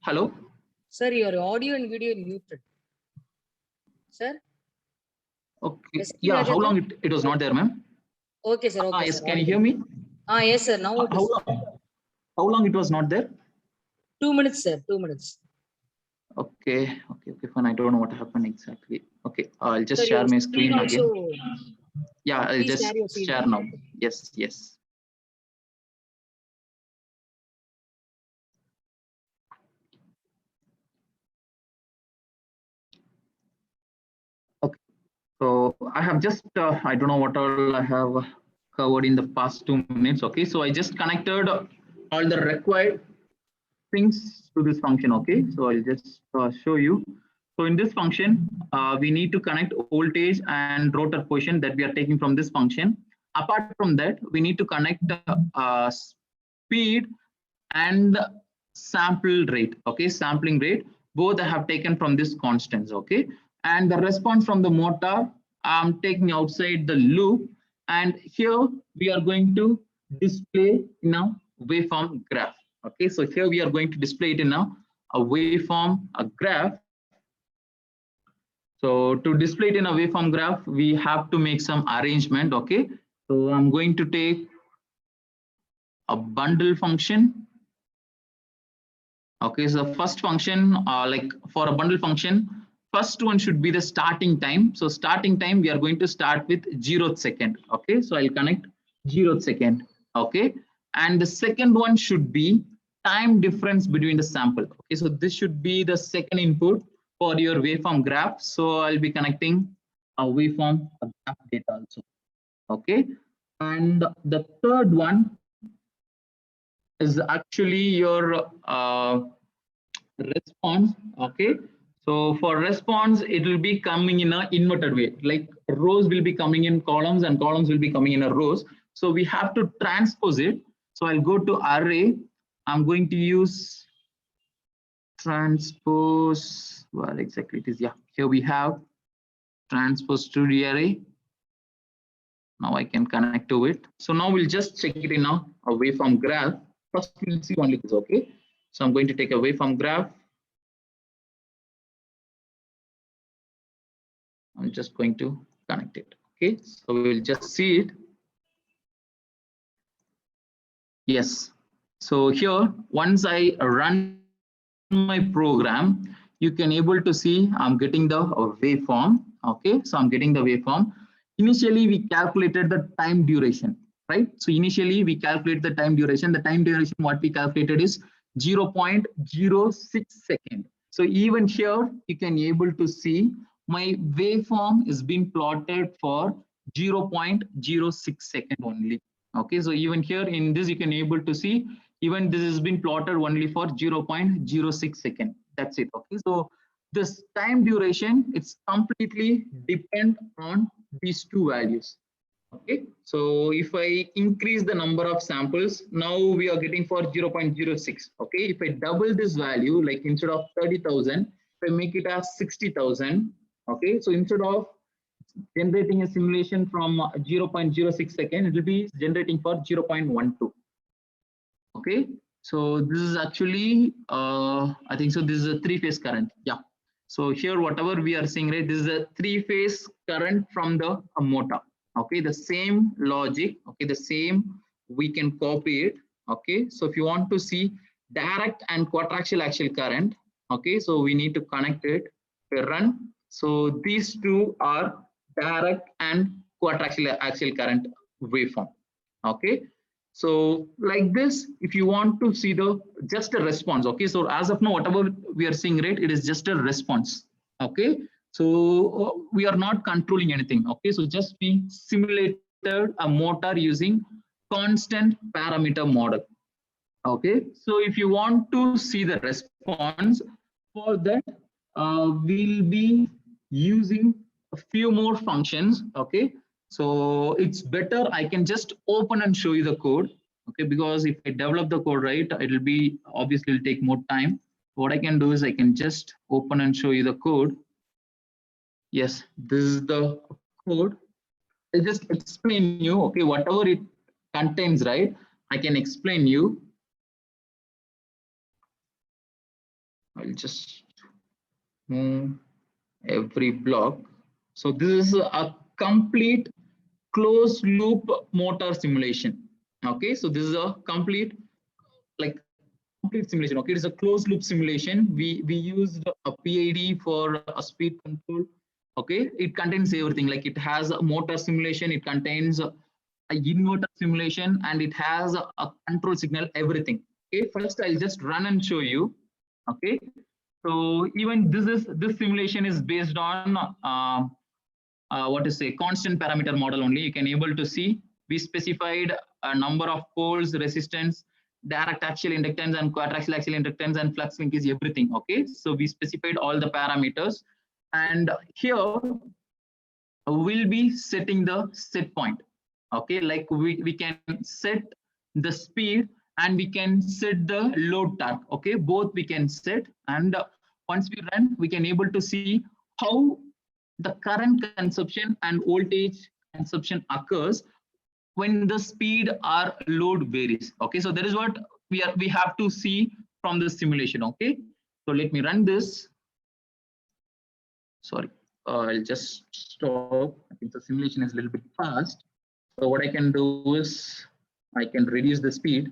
hello. Sir, your audio and video muted. Sir? Okay, Esaki yeah, Raja, how long sir? it was not there, ma'am? Okay, sir. Okay, Yes, sir. can you hear me? Yes, sir. Now it How is long? How long it was not there? 2 minutes, sir. 2 minutes. Okay, fine. I don't know what happened exactly. Okay, I'll just Sir, share your my screen screen again. also. Yeah, I'll Please just share your screen. share now. Yes, yes. Okay, so I have just I don't know what all I have covered in the past 2 minutes. Okay, so I just connected all the required things to this function. Okay, so I'll just show you. So in this function, we need to connect voltage and rotor position that we are taking from this function. Apart from that, we need to connect speed and sample rate. Okay, sampling rate, both I have taken from this constants. Okay, and the response from the motor I'm taking outside the loop, and here we are going to display in a waveform graph. Okay, so here we are going to display it in a waveform graph. So to display it in a waveform graph, we have to make some arrangement. Okay, so I'm going to take a bundle function. Okay, so first function, like for a bundle function, first one should be the starting time. So starting time, we are going to start with 0th second. Okay, so I'll connect 0th second. Okay, and the second one should be time difference between the sample. Okay, so this should be the second input for your waveform graph. So I'll be connecting a waveform graph data also. Okay, and the third one is actually your response. Okay, so for response, it will be coming in an inverted way, like rows will be coming in columns and columns will be coming in a rows. So we have to transpose it. So I'll go to array. I'm going to use transpose. Well, exactly it is. Yeah, here we have transpose to the array. Now I can connect to it. So now we'll just check it in a waveform graph. First, we'll see only this. Okay, so I'm going to take a waveform graph. I'm just going to connect it. Okay, so we will just see it. Yes, so here once I run my program, you can able to see I'm getting the waveform. Okay, so I'm getting the waveform. Initially we calculated the time duration, right? So initially we calculate the time duration. The time duration what we calculated is 0.06 second. So even here you can able to see my waveform is being plotted for 0.06 second only. Okay, so even here in this you can able to see even this has been plotted only for 0.06 second. That's it. Okay, so this time duration, it's completely depend on these two values. Okay, so if I increase the number of samples, now we are getting for 0.06. Okay, if I double this value, like instead of 30,000, if I make it as 60,000. Okay, so instead of generating a simulation from 0.06 second, it will be generating for 0.12. Okay, so this is actually I think so this is a three-phase current. Yeah, so here whatever we are seeing, right, this is a three-phase current from the motor. Okay, the same logic. Okay, the same, we can copy it. Okay, so if you want to see direct and quadriaxial axial current, okay, so we need to connect it. We run. So these two are direct and quadriaxial axial current waveform. Okay, so like this, if you want to see the just a response. Okay, so as of now whatever we are seeing, right, it is just a response. Okay, so we are not controlling anything. Okay, so just we simulated a motor using constant parameter model. Okay, so if you want to see the response, for that we'll be using a few more functions. Okay, so it's better I can just open and show you the code. Okay, because if I develop the code, right, it'll be obviously it'll take more time. What I can do is I can just open and show you the code. Yes, this is the code. I'll just explain you. Okay, whatever it contains, right, I can explain you. I'll just move every block. So this is a complete closed loop motor simulation. Okay, so this is a complete simulation. Okay, it is a closed loop simulation. We used a PID for a speed control. Okay, it contains everything. Like it has a motor simulation, it contains a inverter simulation, and it has a control signal, everything. Okay, first I'll just run and show you. Okay, so even this simulation is based on what to say, constant parameter model only. You can able to see we specified a number of poles, resistance, direct axial inductance and quadriaxial axial inductance and flux linkage, everything. Okay, so we specified all the parameters, and here we'll be setting the set point. Okay, like we can set the speed and we can set the load torque. Okay, both we can set, and once we run, we can able to see how the current consumption and voltage consumption occurs when the speed or load varies. Okay, so that is what we have to see from the simulation. Okay, so let me run this. Sorry, I'll just stop. I think the simulation is a little bit fast. So what I can do is I can reduce the speed.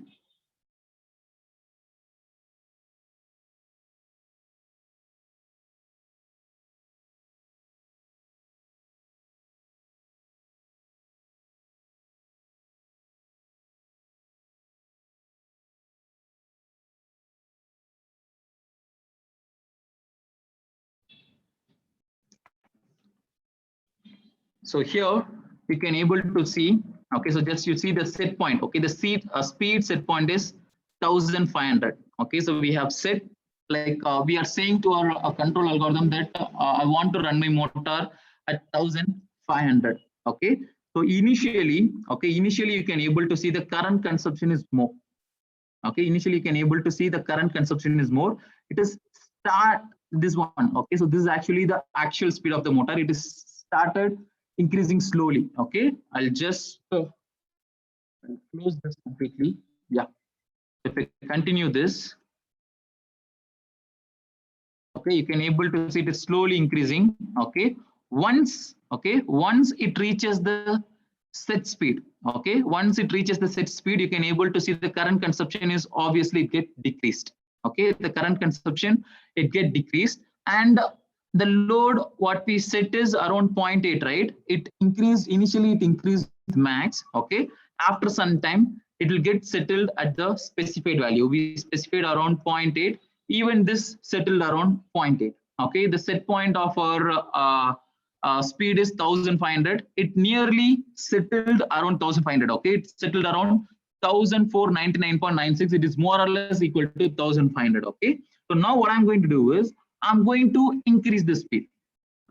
So here we can able to see. Okay, so just you see the set point. Okay, the speed set point is 1500. Okay, so we have set, like we are saying to our control algorithm that I want to run my motor at 1500. Okay, so initially you can able to see the current consumption is more. Okay, initially you can able to see the current consumption is more. It is start this one. Okay, so this is actually the actual speed of the motor. It is started increasing slowly. Okay, I'll just close this completely. Yeah, if I continue this, okay, you can able to see it is slowly increasing. Okay, once it reaches the set speed, okay, once it reaches the set speed, you can able to see the current consumption is obviously get decreased. Okay, the current consumption it get decreased, and the load what we set is around 0.8, right? It increased initially, it increased max. Okay, after some time it will get settled at the specified value. We specified around 0.8. Even this settled around 0.8. Okay, the set point of our speed is 1500. It nearly settled around 1500. Okay, it settled around 1499.96. It is more or less equal to 1500. Okay, so now what I'm going to do is I'm going to increase the speed.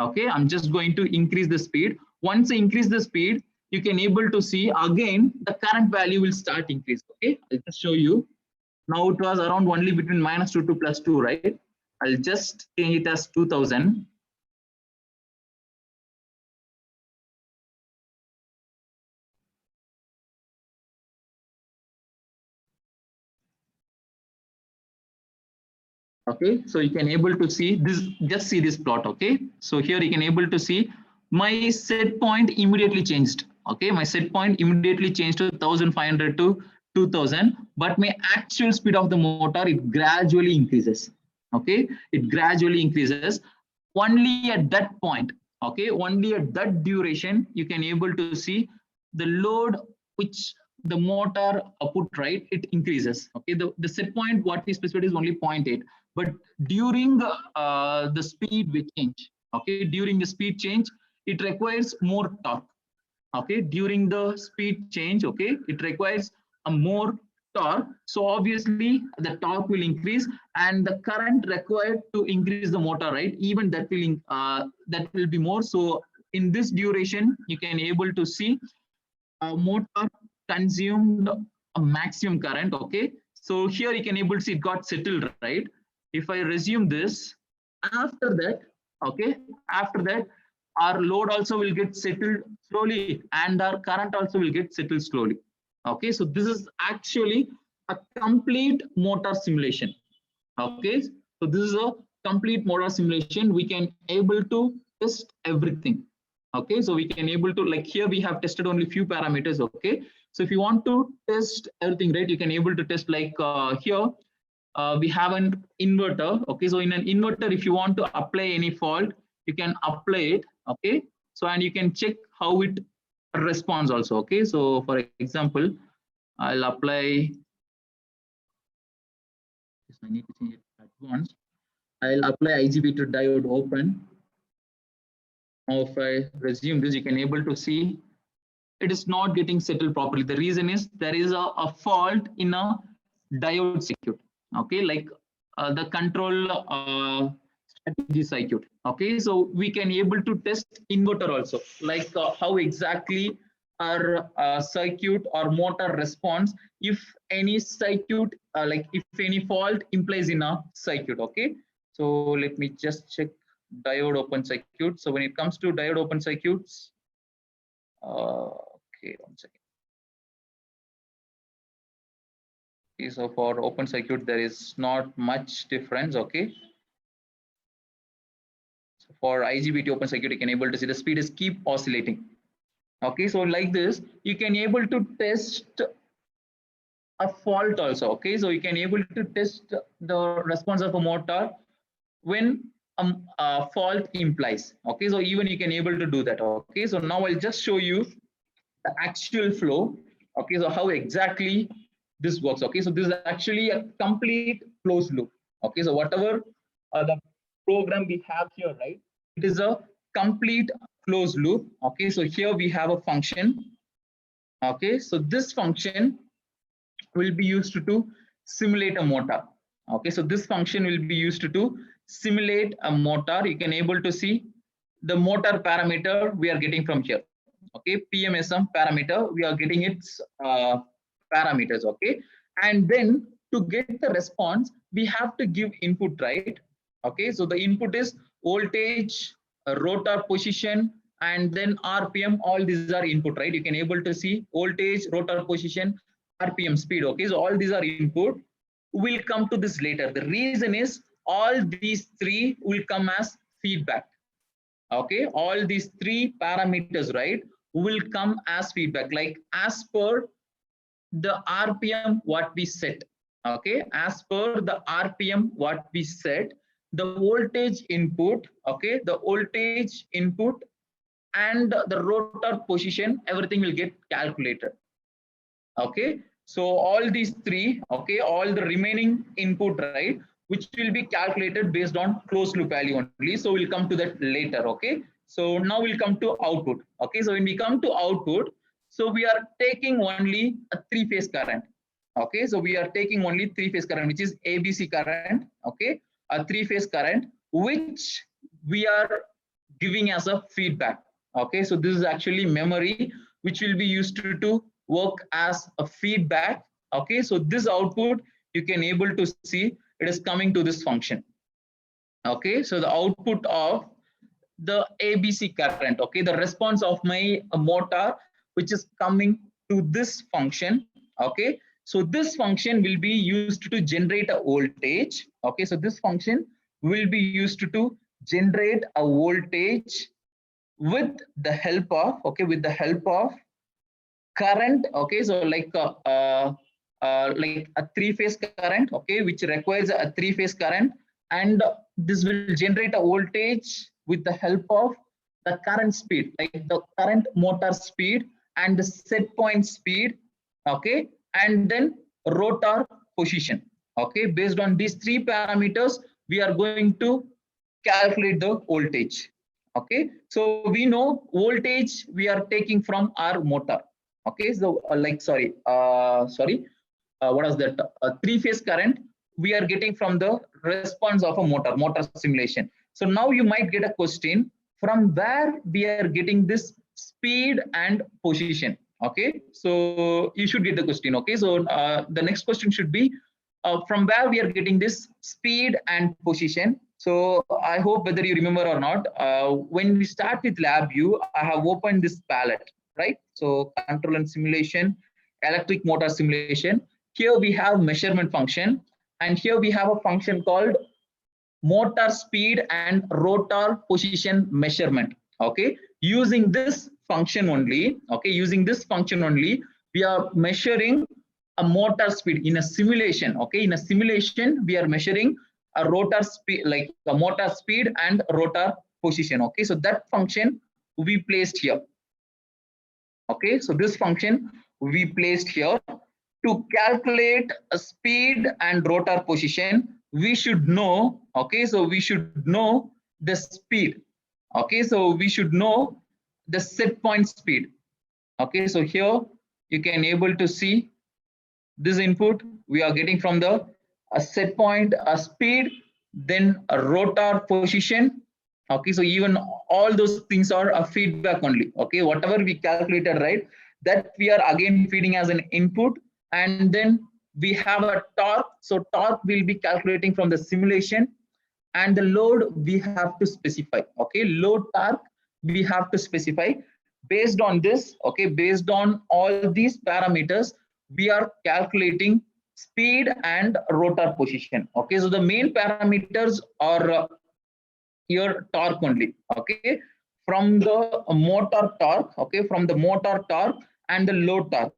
Okay, I'm just going to increase the speed. Once I increase the speed, you can able to see again the current value will start increase. Okay, I'll just show you. Now it was around only between -2 to +2, right? I'll just change it as 2000. Okay, so you can able to see this, just see this plot. Okay, so here you can able to see my set point immediately changed. Okay, my set point immediately changed to 1500 to 2000, but my actual speed of the motor it gradually increases. Okay, it gradually increases only at that point. Okay, only at that duration you can able to see the load which the motor put, right, it increases. Okay, the set point what we specified is only 0.8, but during the speed we change. Okay, during the speed change it requires more torque. Okay, during the speed change, okay, it requires a more torque, so obviously the torque will increase and the current required to increase the motor, right, even that will be more. So in this duration you can able to see a motor consumed a maximum current. Okay, so here you can able to see it got settled, right? If I resume this, after that, okay, after that our load also will get settled slowly and our current also will get settled slowly. Okay, so this is actually a complete motor simulation. Okay, so this is a complete motor simulation. We can able to test everything. Okay, so we can able to, like here we have tested only few parameters. Okay, so if you want to test everything, right, you can able to test like here we have an inverter. Okay, so in an inverter if you want to apply any fault you can apply it. Okay, so and you can check how it responds also. Okay, so for example I'll apply, I need to change it at once. I'll apply IGBT diode open. Now if I resume this, you can able to see it is not getting settled properly. The reason is there is a fault in a diode circuit. Okay, like the control strategy circuit. Okay, so we can able to test inverter also, like how exactly our circuit or motor responds if any circuit, like if any fault implies in a circuit. Okay, so let me just check diode open circuit. So when it comes to diode open circuits, okay, 1 second. Okay, so for open circuit, there is not much difference. Okay, so for IGBT open circuit, you can able to see the speed is keep oscillating. Okay, so like this, you can able to test a fault also. Okay, so you can able to test the response of a motor when a fault implies. Okay, so even you can able to do that. Okay, so now I'll just show you the actual flow. Okay, so how exactly this works. Okay, so this is actually a complete closed loop. Okay, so whatever the program we have here, right, it is a complete closed loop. Okay, so here we have a function. Okay, so this function will be used to simulate a motor. Okay, so this function will be used to simulate a motor. You can able to see the motor parameter we are getting from here. Okay, PMSM parameter, we are getting its parameters. Okay, and then to get the response, we have to give input, right? Okay, so the input is voltage, rotor position, and then RPM. All these are input, right? You can able to see voltage, rotor position, RPM, speed. Okay, so all these are input. We'll come to this later. The reason is all these three will come as feedback. Okay, all these three parameters, right, will come as feedback, like as per the RPM what we set. Okay, as per the RPM what we set, the voltage input, okay, the voltage input and the rotor position, everything will get calculated. Okay, so all these three, okay, all the remaining input, right, which will be calculated based on closed loop value only. So we'll come to that later. Okay, so now we'll come to output. Okay, so when we come to output, so we are taking only a three-phase current. Okay, so we are taking only three-phase current, which is ABC current. Okay, a three-phase current which we are giving as a feedback. Okay, so this is actually memory which will be used to work as a feedback. Okay, so this output you can able to see it is coming to this function. Okay, so the output of the ABC current, okay, the response of my motor which is coming to this function. Okay, so this function will be used to generate a voltage. Okay, so this function will be used to generate a voltage with the help of, okay, with the help of current. Okay, so like a three-phase current, okay, which requires a three-phase current, and this will generate a voltage with the help of the current speed, like the current motor speed and the set point speed. Okay, and then rotor position. Okay, based on these three parameters, we are going to calculate the voltage. Okay, so we know voltage we are taking from our motor. Okay, so what was that? Three-phase current we are getting from the response of a motor simulation. So now you might get a question, from where we are getting this speed and position. Okay, so you should get the question. Okay, so the next question should be from where we are getting this speed and position. So I hope whether you remember or not, when we start with LabVIEW, I have opened this palette, right? So control and simulation, electric motor simulation. Here we have measurement function, and here we have a function called motor speed and rotor position measurement. Okay, using this function only, okay, using this function only, we are measuring a motor speed in a simulation. Okay, in a simulation, we are measuring a rotor speed, like a motor speed and rotor position. Okay, so that function we placed here. Okay, so this function we placed here to calculate a speed and rotor position. We should know, okay, so we should know the speed. Okay, so we should know the set point speed. Okay, so here you can able to see this input we are getting from the a set point, a speed, then a rotor position. Okay, so even all those things are a feedback only. Okay, whatever we calculated, right, that we are again feeding as an input, and then we have a torque. So torque will be calculating from the simulation, and the load we have to specify. Okay, load torque we have to specify. Based on this, okay, based on all these parameters, we are calculating speed and rotor position. Okay, so the main parameters are your torque only. Okay, from the motor torque, okay, from the motor torque and the load torque.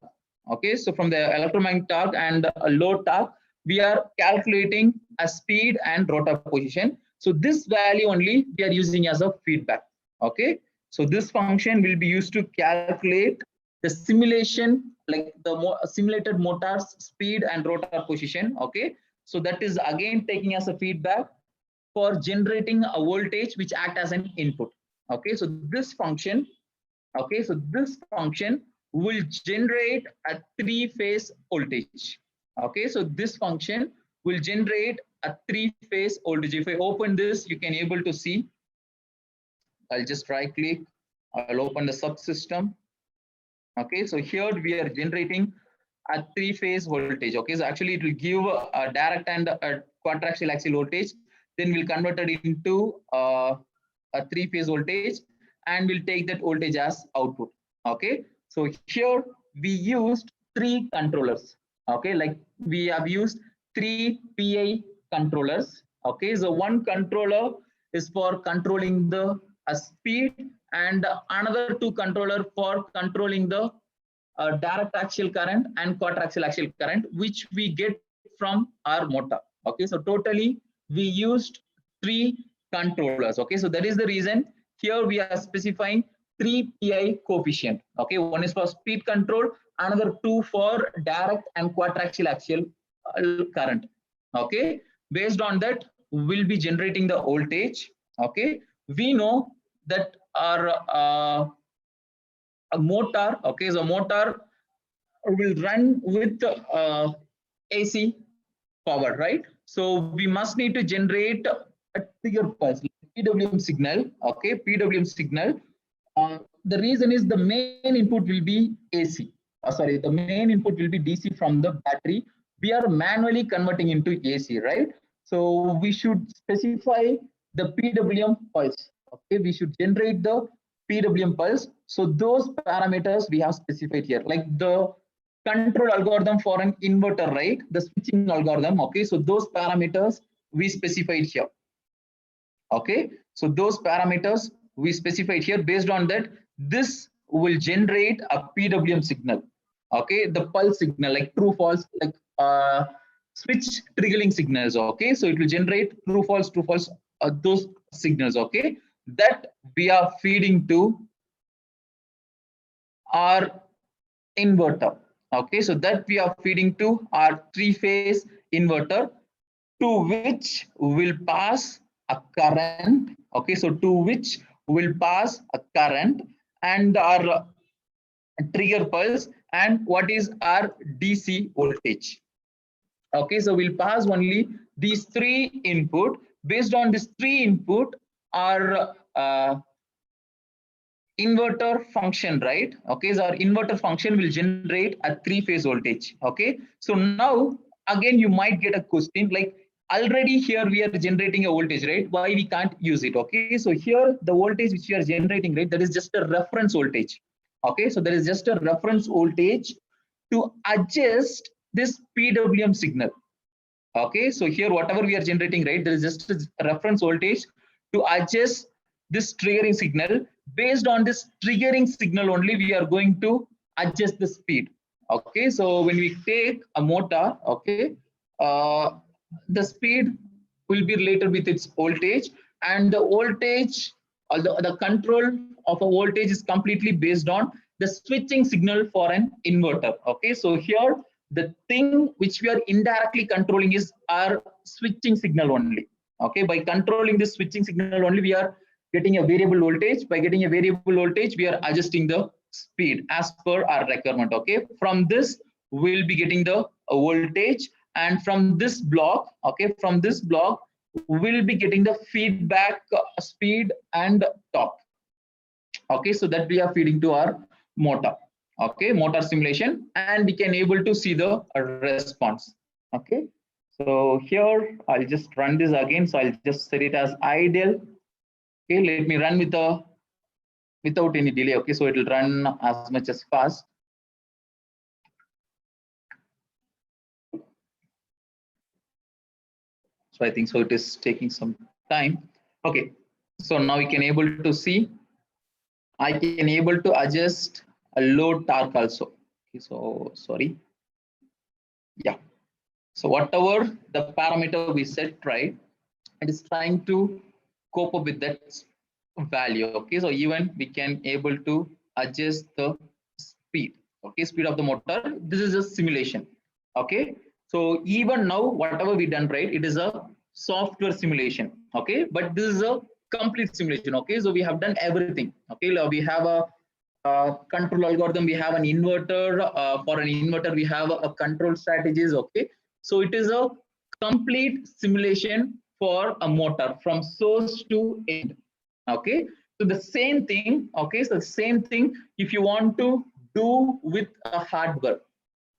Okay, so from the electromagnetic torque and load torque, we are calculating a speed and rotor position. So this value only we are using as a feedback. Okay, so this function will be used to calculate the simulation, like the simulated motor's speed and rotor position. Okay, so that is again taking as a feedback for generating a voltage which act as an input. Okay, so this function, okay, so this function will generate a three-phase voltage. Okay, so this function will generate a three-phase voltage. If I open this, you can able to see. I'll just right click. I'll open the subsystem. Okay, so here we are generating a three-phase voltage. Okay, so actually it will give a direct and a quadriaxial axial voltage. Then we'll convert it into a three-phase voltage, and we'll take that voltage as output. Okay, so here we used three controllers. Okay, like we have used three PI controllers. Okay, so one controller is for controlling the speed, and another two controller for controlling the direct axial current and quadriaxial axial current, which we get from our motor. Okay, so totally we used three controllers. Okay, so that is the reason here we are specifying three PI coefficient. Okay, one is for speed control, another two for direct and quadriaxial axial current. Okay, based on that we'll be generating the voltage. Okay, we know that our a motor, okay, so motor will run with AC power, right? So we must need to generate a trigger pulse, PWM signal. Okay, PWM signal. The reason is the main input will be AC. Sorry, the main input will be DC from the battery. We are manually converting into AC, right? So we should specify the PWM pulse. Okay, we should generate the PWM pulse. So those parameters we have specified here, like the control algorithm for an inverter, right? The switching algorithm. Okay, so those parameters we specified here. Okay, so those parameters we specified here. Based on that, this will generate a PWM signal. Okay, the pulse signal, like true false, like switch triggering signals. Okay, so it will generate true false, those signals. Okay, that we are feeding to our inverter. Okay, so that we are feeding to our three-phase inverter, to which will pass a current. Okay, so to which will pass a current and our trigger pulse, and what is our DC voltage. Okay, so we'll pass only these three input. Based on this three input, our inverter function, right? Okay, so our inverter function will generate a three-phase voltage. Okay, so now again you might get a question like, already here we are generating a voltage, right? Why we can't use it? Okay, so here the voltage which we are generating, right, that is just a reference voltage. Okay, so there is just a reference voltage to adjust this PWM signal. Okay, so here whatever we are generating, right, there is just a reference voltage to adjust this triggering signal. Based on this triggering signal only we are going to adjust the speed. Okay, so when we take a motor, okay, the speed will be related with its voltage, and the voltage or the control of a voltage is completely based on the switching signal for an inverter. Okay, so here the thing which we are indirectly controlling is our switching signal only. Okay, by controlling this switching signal only we are getting a variable voltage. By getting a variable voltage we are adjusting the speed as per our requirement. Okay, from this we'll be getting the voltage, and from this block, okay, from this block we'll be getting the feedback speed and torque. Okay, so that we are feeding to our motor. Okay, motor simulation, and we can able to see the response. Okay, so here I'll just run this again. So I'll just set it as ideal. Okay, let me run with the without any delay. Okay, so it will run as much as fast. So I think so it is taking some time. Okay, so now we can able to see. I can able to adjust a load torque also. Okay, so sorry. Yeah. So whatever the parameter we set, right, it is trying to cope up with that value. Okay, so even we can able to adjust the speed. Okay, speed of the motor. This is a simulation. Okay, so even now whatever we done, right, it is a software simulation. Okay, but this is a complete simulation. Okay, so we have done everything. Okay, now we have a control algorithm, we have an inverter. For an inverter we have a control strategies. Okay, so it is a complete simulation for a motor from source to end. Okay, so the same thing. Okay, so the same thing if you want to do with a hardware.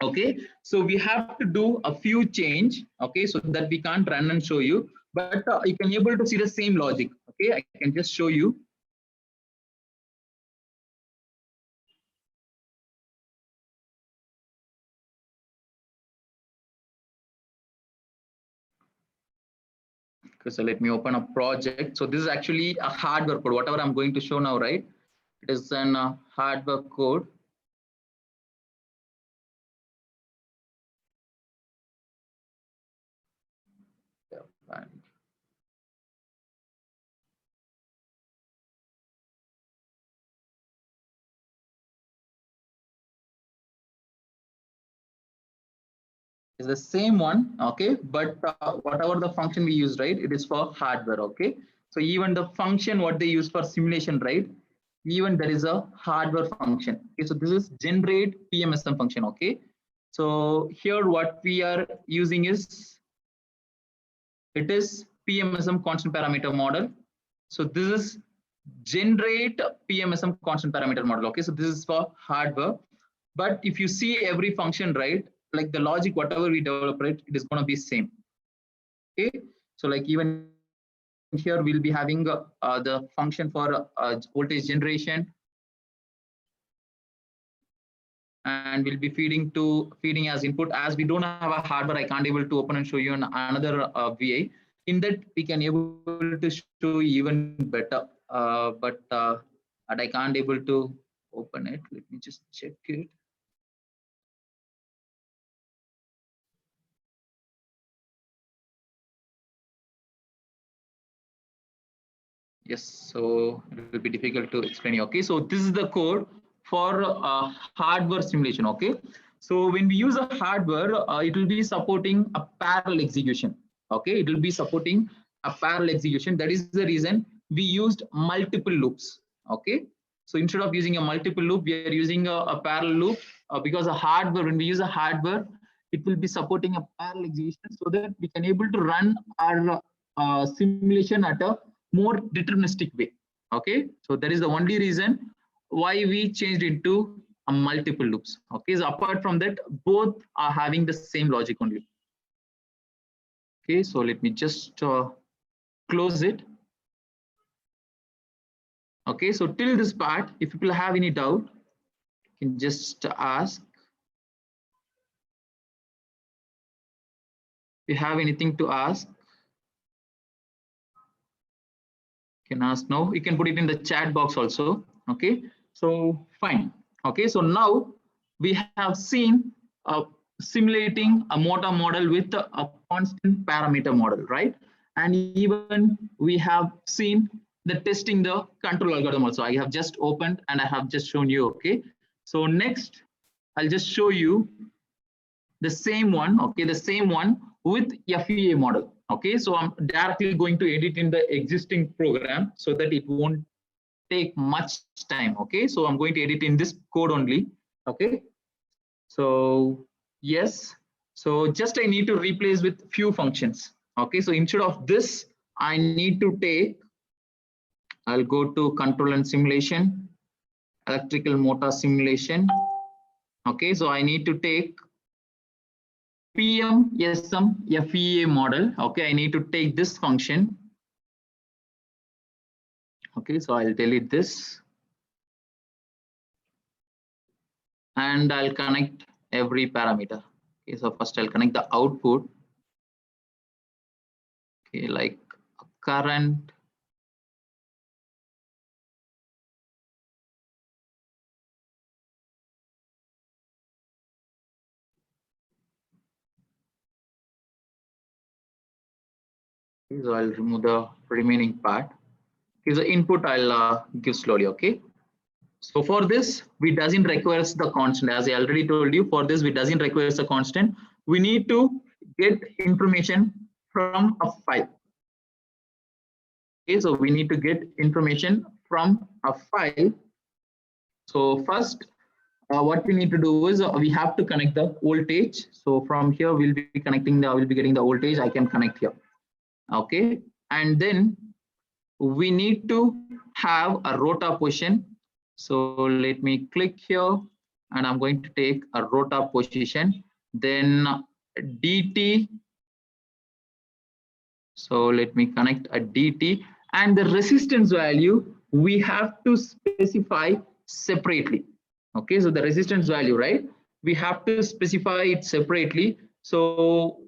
Okay, so we have to do a few change. Okay, so that we can't run and show you, but you can able to see the same logic. Okay, I can just show you. Okay, so let me open a project. So this is actually a hardware code. Whatever I'm going to show now, right? It is an hardware code. Yeah, fine. Is the same one. Okay, but whatever the function we use, right, it is for hardware. Okay, so even the function what they use for simulation, right, even there is a hardware function. Okay, so this is generate PMSM function. Okay, so here what we are using is, it is PMSM constant parameter model. So this is generate PMSM constant parameter model. Okay, so this is for hardware, but if you see every function, right, like the logic whatever we develop, right, it is going to be same. Okay, so like even here we'll be having the function for voltage generation, and we'll be feeding as input. As we don't have a hardware, I can't able to open and show you another VA. In that we can able to show even better, but I can't able to open it. Let me just check it. Yes, so it will be difficult to explain you. Okay, so this is the code for hardware simulation. Okay, so when we use a hardware, it will be supporting a parallel execution. Okay, it will be supporting a parallel execution. That is the reason we used multiple loops. Okay, so instead of using a multiple loop, we are using a parallel loop because a hardware, when we use a hardware, it will be supporting a parallel execution so that we can able to run our simulation at a more deterministic way. Okay, so that is the only reason why we changed into a multiple loops. Okay, so apart from that, both are having the same logic only. Okay, so let me just close it. Okay, so till this part, if people have any doubt, you can just ask. If you have anything to ask, you can ask now. You can put it in the chat box also. Okay, so fine. Okay, so now we have seen simulating a motor model with a constant parameter model, right? And even we have seen the testing the control algorithm also. I have just opened and I have just shown you. Okay, so next I'll just show you the same one. Okay, the same one with FEA model. Okay, so I'm directly going to edit in the existing program so that it won't take much time. Okay, so I'm going to edit in this code only. Okay, so yes, so just I need to replace with few functions. Okay, so instead of this, I need to take, I'll go to control and simulation, electrical motor simulation. Okay, so I need to take PM SM FEA model. Okay, I need to take this function. Okay, so I'll delete this and I'll connect every parameter. Okay, so first I'll connect the output. Okay, like current. Okay, so I'll remove the remaining part. Okay, the input I'll give slowly. Okay. So for this, we doesn't require the constant. As I already told you, for this, we doesn't require the constant. We need to get information from a file. Okay, so we need to get information from a file. So first, what we need to do is we have to connect the voltage. So from here, we'll be connecting the, we'll be getting the voltage. I can connect here. Okay, and then we need to have a rotor position. So let me click here and I'm going to take a rotor position, then DT. So let me connect a DT, and the resistance value we have to specify separately. Okay, so the resistance value, right? We have to specify it separately. So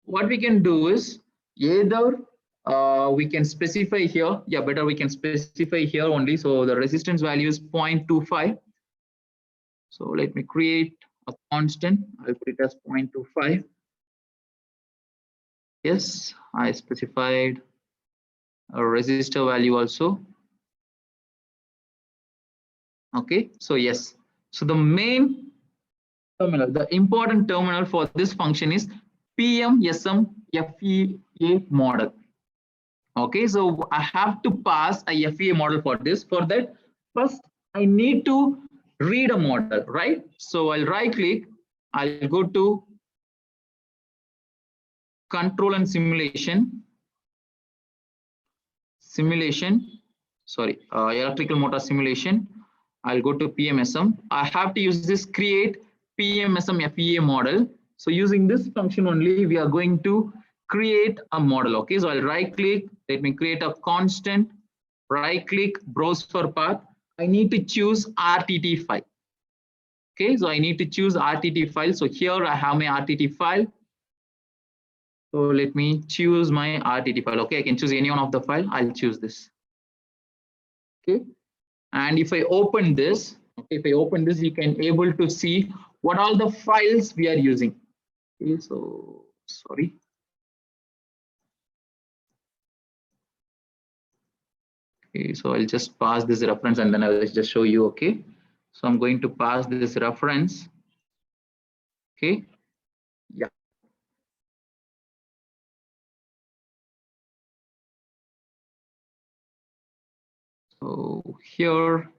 what we can do is either we can specify here. Yeah, better we can specify here only. So the resistance value is 0.25. So let me create a constant. I'll put it as 0.25. Yes, I specified a resistor value also. Okay, so yes. So the main terminal, the important terminal for this function is PMSM FEA model. Okay, so I have to pass a FEA model for this. For that, first I need to read a model, right? So I'll right click, I'll go to control and simulation, electrical motor simulation. I'll go to PMSM. I have to use this create PMSM FEA model. So using this function only, we are going to create a model. Okay, so I'll right click, let me create a constant, right click, browse for path. I need to choose RTT file. Okay, so I need to choose RTT file. So here I have my RTT file. So let me choose my RTT file. Okay, I can choose any one of the file. I'll choose this. Okay, and if I open this, okay, if I open this, you can able to see what all the files we are using. Okay, so sorry. Okay, so I'll just pass this reference and then I'll just show you. Okay, so I'm going to pass this reference. Okay, yeah. So here,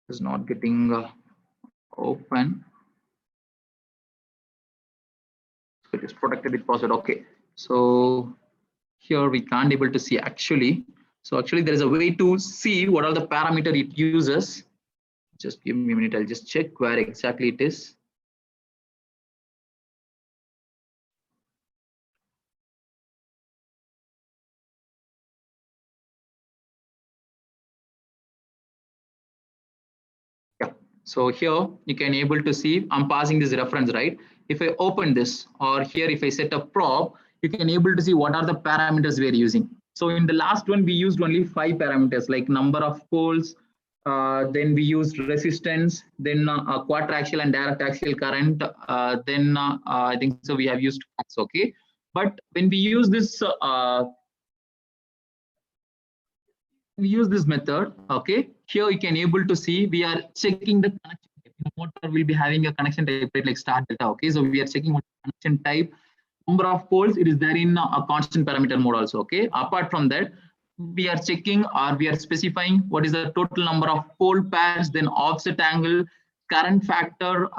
is not getting open. So it is protected with password. Okay, so here we can't able to see actually. So actually there is a way to see what are the parameter it uses. Just give me a minute. I'll just check where exactly it is. Yeah. So here you can able to see I'm passing this reference, right? If I open this, or here if I set a prop, you can able to see what are the parameters we are using. So in the last one, we used only 5 parameters like number of poles, then we used resistance, then quadriaxial and direct axial current, then I think so we have used flux. Okay, but when we use this method, okay, here you can able to see we are checking the connection motor will be having a connection type, right, like star delta. Okay, so we are checking what connection type, number of poles. It is there in a constant parameter mode also. Okay, apart from that, we are checking or we are specifying what is the total number of pole pairs, then offset angle, current factor,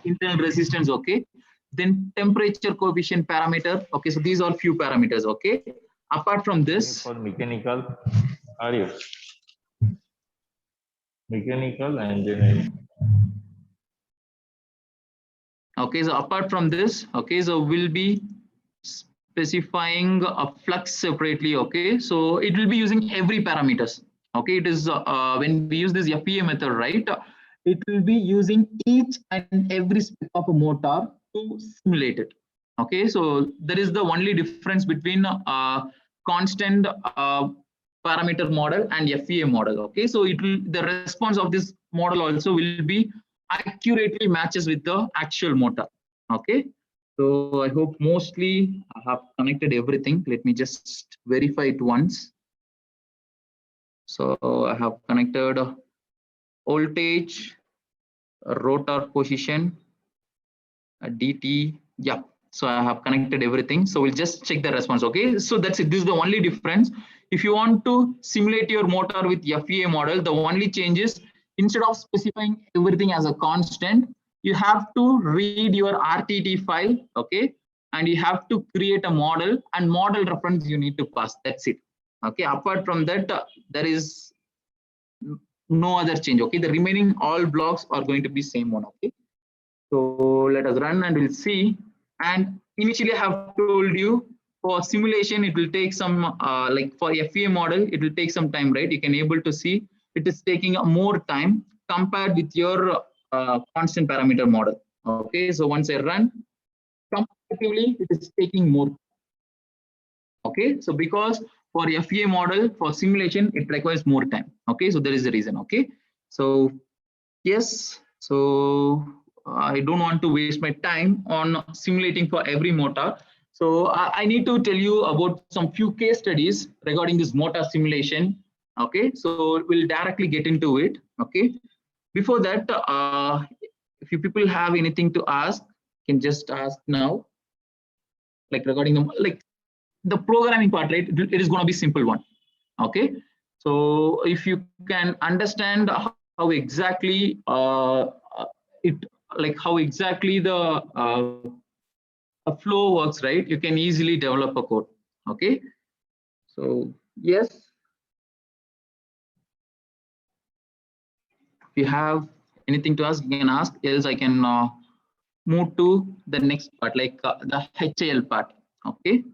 internal resistance. Okay, then temperature coefficient parameter. Okay, so these are few parameters. Okay, apart from this, For mechanical, are you? Mechanical engineering. okay, so apart from this, okay, so we'll be specifying a flux separately. Okay, so it will be using every parameters. Okay, it is when we use this FEA method, right, it will be using each and every spec of a motor to simulate it. Okay, so there is the only difference between constant parameter model and FEA model. Okay, so it will, the response of this model also will be accurately matches with the actual motor. Okay, so I hope mostly I have connected everything. Let me just verify it once. So I have connected voltage, rotor position, DT. Yeah, so I have connected everything. So we'll just check the response. Okay, so that's it. This is the only difference. If you want to simulate your motor with FEA model, the only change is instead of specifying everything as a constant, you have to read your RTT file. Okay, and you have to create a model, and model reference you need to pass. That's it. Okay, apart from that, there is no other change. Okay, the remaining all blocks are going to be same one. Okay, so let us run and we'll see. And initially I have told you for simulation it will take some like for FEA model it will take some time, right? You can able to see it is taking more time compared with your constant parameter model. Okay, so once I run, comparatively it is taking more. Okay, so because for FEA model for simulation it requires more time. Okay, so there is a reason. Okay, so yes, so I don't want to waste my time on simulating for every motor. So I need to tell you about some few case studies regarding this motor simulation. Okay, so we'll directly get into it. Okay, before that, if you people have anything to ask, you can just ask now. Like regarding the programming part, right? It is going to be simple one. Okay, so if you can understand how exactly it how exactly the flow works, right, you can easily develop a code. Okay, so yes, if you have anything to ask, you can ask, else I can move to the next part, like the HAL part. Okay.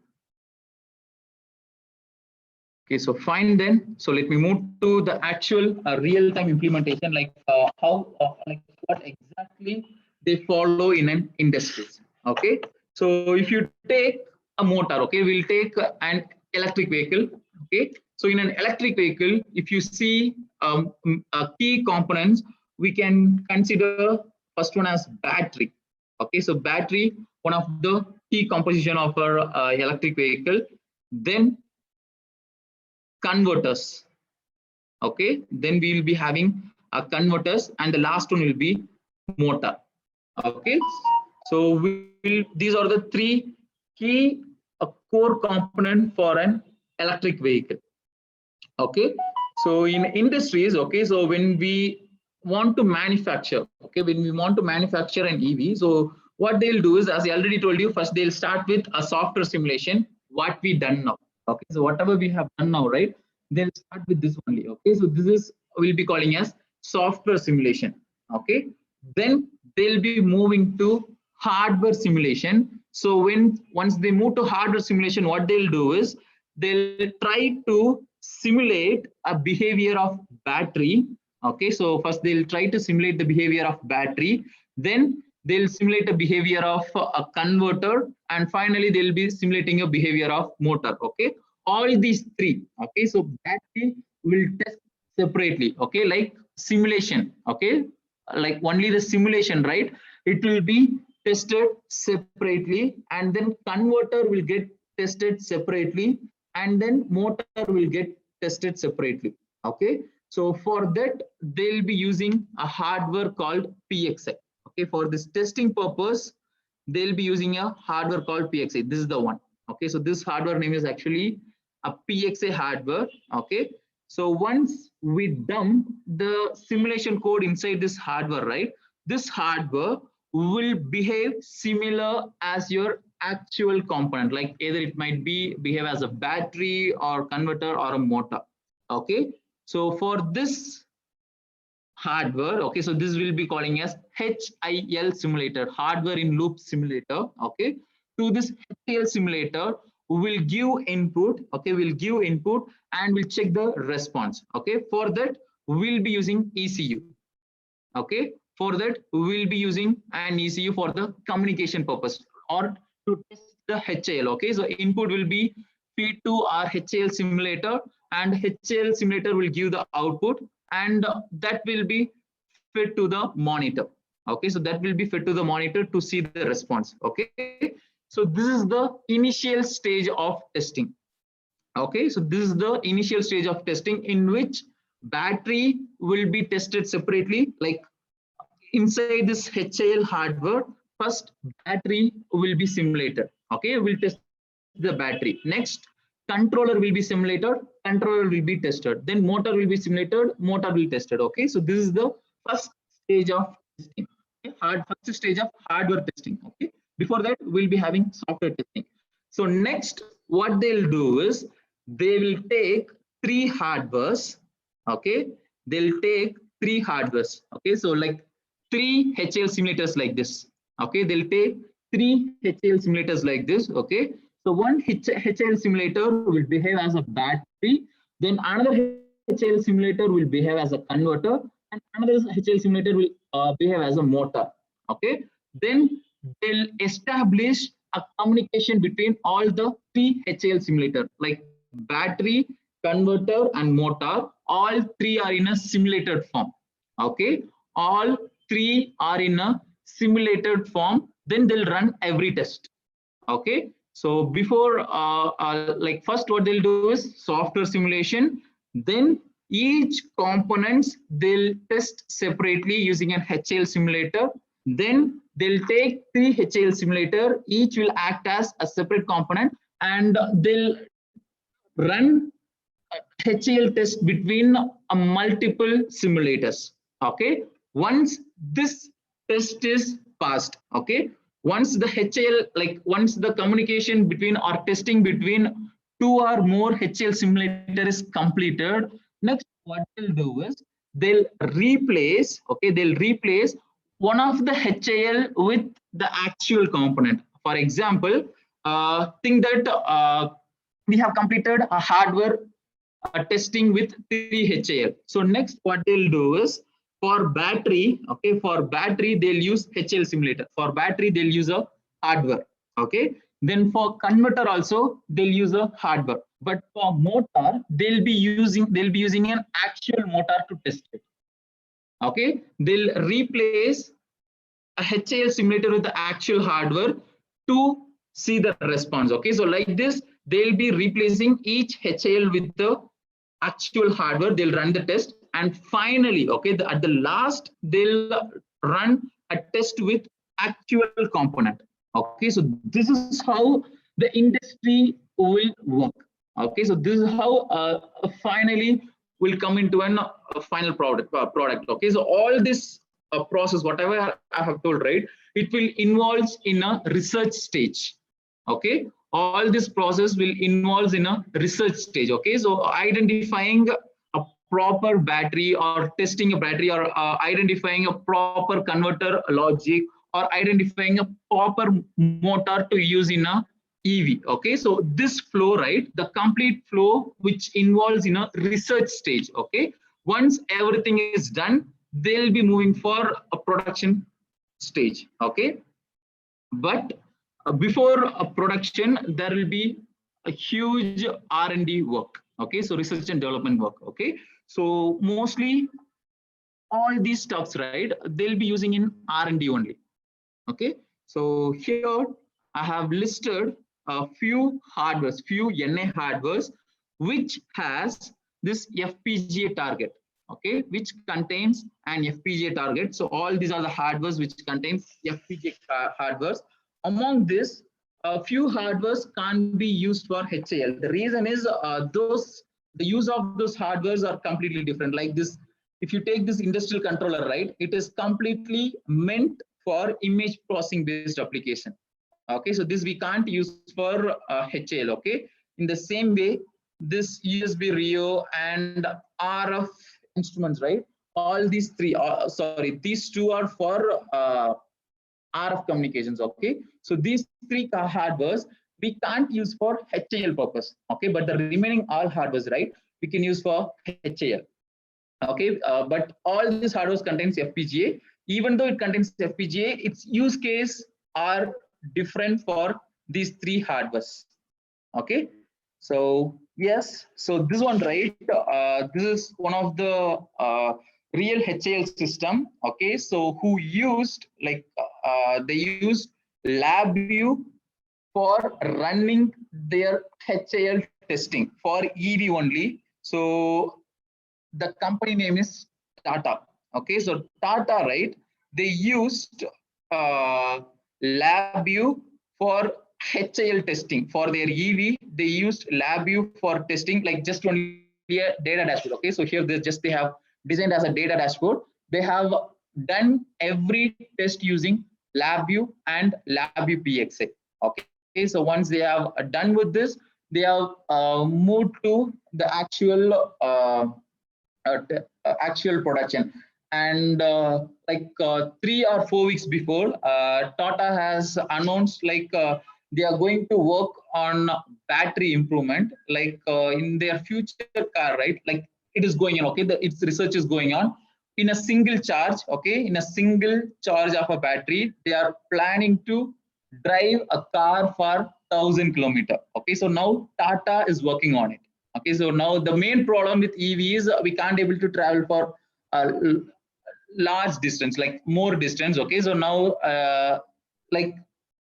Okay, so fine then. So let me move to the actual real-time implementation, like how, like what exactly they follow in an industry. Okay, so if you take a motor, okay, we'll take an electric vehicle. Okay, so in an electric vehicle, if you see key components, we can consider first one as battery. Okay, so battery, one of the key composition of our electric vehicle. Then converters. Okay, then we will be having a converters, and the last one will be motor. Okay, so these are the three key core component for an electric vehicle. Okay, so in industries, okay, so when we want to manufacture, okay, when we want to manufacture an EV, so what they'll do is, as I already told you, first they'll start with a software simulation, what we done now. Okay, so whatever we have done now, right, they'll start with this only. Okay, so this is we'll be calling as software simulation. Okay, then they'll be moving to hardware simulation. So once they move to hardware simulation, what they'll do is they'll try to simulate a behavior of battery. Okay, so first they'll try to simulate the behavior of battery, then they'll simulate a behavior of a converter, and finally they'll be simulating a behavior of motor. Okay, all these three. Okay, so battery will test separately. Okay, like simulation. Okay, like only the simulation, right, it will be tested separately, and then converter will get tested separately, and then motor will get tested separately. Okay, So for that, they'll be using a hardware called PXI. Okay, for this testing purpose, they'll be using a hardware called PXI. This is the one. Okay, so this hardware name is actually a PXI hardware. Okay, so once we dump the simulation code inside this hardware, right, this hardware will behave similar as your actual component, like either it might behave as a battery or converter or a motor. Okay, so for this hardware, okay, so this will be calling as HIL simulator, hardware in loop simulator. Okay, to this HIL simulator will give input. Okay, we'll give input and we'll check the response. Okay, for that we'll be using ECU. Okay, for that we'll be using an ECU for the communication purpose or to test the HIL. Okay, so input will be feed to our HIL simulator and HIL simulator will give the output, and that will be fed to the monitor. Okay, so that will be fed to the monitor to see the response. Okay, so this is the initial stage of testing. Okay, so this is the initial stage of testing in which battery will be tested separately. Like inside this HIL hardware, first battery will be simulated. Okay, we'll test the battery. Next, controller will be simulated, controller will be tested. Then motor will be simulated, motor will be tested. Okay, so this is the first stage of testing. Okay? First stage of hardware testing. Okay, before that we'll be having software testing. So next, what they'll do is they will take 3 hardwares. Okay, they'll take 3 hardwares. Okay, so like 3 HIL simulators like this. Okay, they'll take 3 HIL simulators like this. Okay, so one HIL simulator will behave as a battery, then another HIL simulator will behave as a converter, and another HIL simulator will behave as a motor. Okay, then they'll establish a communication between all the 3 HIL simulator, like battery, converter, and motor. All 3 are in a simulated form. Okay, all 3 are in a simulated form. Then they'll run every test. Okay, so before like first what they'll do is software simulation, then each components they'll test separately using an HIL simulator. Then they'll take 3 HIL simulator, each will act as a separate component, and they'll run a HIL test between multiple simulators. Okay, once this test is passed, okay, once the HIL, like once the communication between or testing between 2 or more HIL simulator is completed, next what they'll do is they'll replace, okay, they'll replace one of the HIL with the actual component. For example, think that we have completed a hardware testing with 3 HIL. So next what they'll do is for battery, okay, for battery they'll use HIL simulator. For battery they'll use a hardware. Okay, then for converter also they'll use a hardware. But for motor they'll be using an actual motor to test it. Okay, they'll replace a HIL simulator with the actual hardware to see the response. Okay, so like this they'll be replacing each HIL with the actual hardware. They'll run the test, and finally, okay, at the last they'll run a test with actual component. Okay, so this is how the industry will work. Okay, so this is how finally will come into a final product. Okay, so all this process, whatever I have told, right, it will involve in a research stage. Okay, all this process will involve in a research stage. Okay, so identifying a proper battery or testing a battery or identifying a proper converter logic or identifying a proper motor to use in a EV. Okay, so this flow, right, the complete flow which involves in a research stage. Okay, once everything is done, they'll be moving for a production stage. Okay, but before a production there will be a huge R&D work. Okay, so research and development work. Okay, so mostly all these stuffs, right, they'll be using in R&D only. Okay, so here I have listed a few hardwares, few NA hardwares which has this FPGA target. okay, which contains an FPGA target. So all these are the hardwares which contains FPGA hardwares. Among this, a few hardwares can't be used for HAL. The reason is the use of those hardwares are completely different. Like this, if you take this industrial controller, right, it is completely meant for image processing based application. Okay, so this we can't use for HAL. Okay, in the same way, this USB Rio and RF instruments, right? All these three, these two are for RF communications. Okay, so these three hardwares we can't use for HAL purpose. Okay, but the remaining all hardwares, right, we can use for HAL. Okay, but all these hardwares contains FPGA. Even though it contains FPGA, its use case are different for these three hardwares. Okay, so yes, so this one, right, this is one of the real HAL system. Okay, so who used like they used LabVIEW for running their HAL testing for EV only. So the company name is Tata. Okay, so Tata, right, they used LabVIEW for HAL testing for their EV. They used LabVIEW for testing, like just only a data dashboard. Okay, so here they have designed as a data dashboard. They have done every test using LabVIEW and LabVIEW PXA. Okay, so once they have done with this, they have moved to the actual actual production. And like 3 or 4 weeks before, Tata has announced like they are going to work on battery improvement, like in their future car, right? Like it is going on. Okay, its research is going on in a single charge. Okay, in a single charge of a battery, they are planning to drive a car for 1,000 kilometers. Okay, so now Tata is working on it. Okay, so now the main problem with EV is we can't able to travel for a large distance, like more distance. Okay, so now like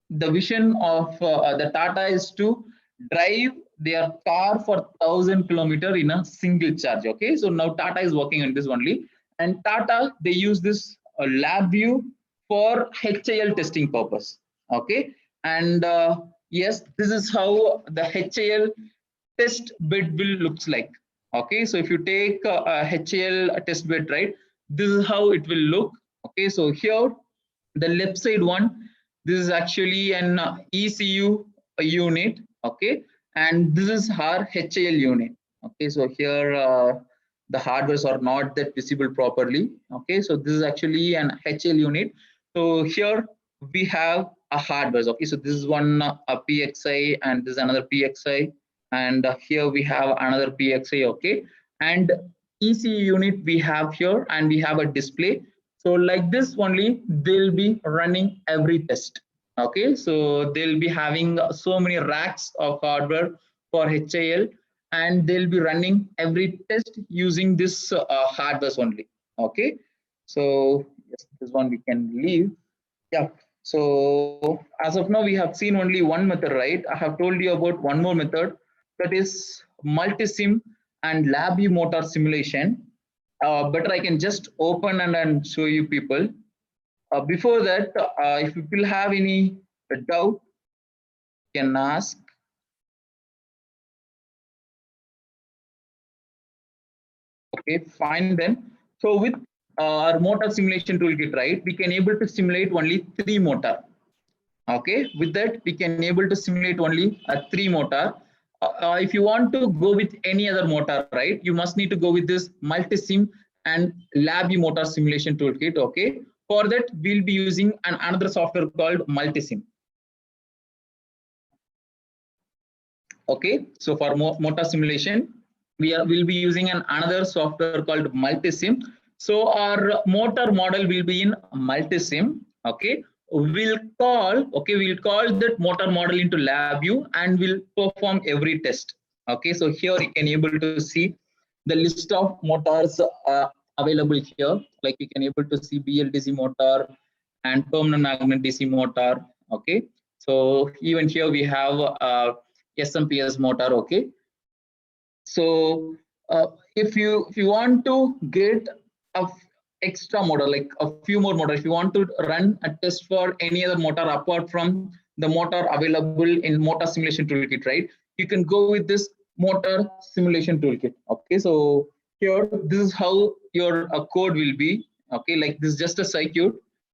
the vision of the Tata is to drive their car for 1,000 kilometers in a single charge. Okay, so now Tata is working on this only, and Tata, they use this LabVIEW for HAL testing purpose. Okay, and yes, this is how the HAL test bed will looks like. Okay, so if you take a HAL test bed, right, this is how it will look. Okay, so here the left side one, this is actually an ECU unit. Okay, and this is our HAL unit. Okay, so here the hardwares are not that visible properly. Okay, so this is actually an HAL unit. So here we have a hardware. Okay, so this is one a PXI, and this is another PXI, and here we have another PXI. Okay, and ECU unit we have here, and we have a display. So like this only, they'll be running every test. Okay, so they'll be having so many racks of hardware for HAL, and they'll be running every test using this hardware only. Okay, so yes, this one we can leave. Yeah, so as of now we have seen only one method, right? I have told you about one more method, that is multi-sim and LabVIEW motor simulation. Better I can just open and show you people. Before that, if people have any doubt, you can ask. Okay, fine then. So with our motor simulation toolkit, right, we can able to simulate only 3 motor. Okay, with that we can able to simulate only a 3 motor. If you want to go with any other motor, right, you must need to go with this multi-sim and LabVIEW motor simulation toolkit. Okay, for that we'll be using another software called multi-sim. Okay, so for motor simulation will be using another software called multi-sim. So our motor model will be in multi-sim. Okay, we'll call that motor model into LabVIEW, and we'll perform every test. Okay, so here you can able to see the list of motors available here. Like you can able to see BLDC motor and permanent magnet DC motor. Okay, so even here we have SMPS motor. Okay, so if you want to get a extra motor, like a few more motor, if you want to run a test for any other motor apart from the motor available in motor simulation toolkit, right? You can go with this motor simulation toolkit. Okay, so here this is how your code will be. Okay, like this is just a circuit.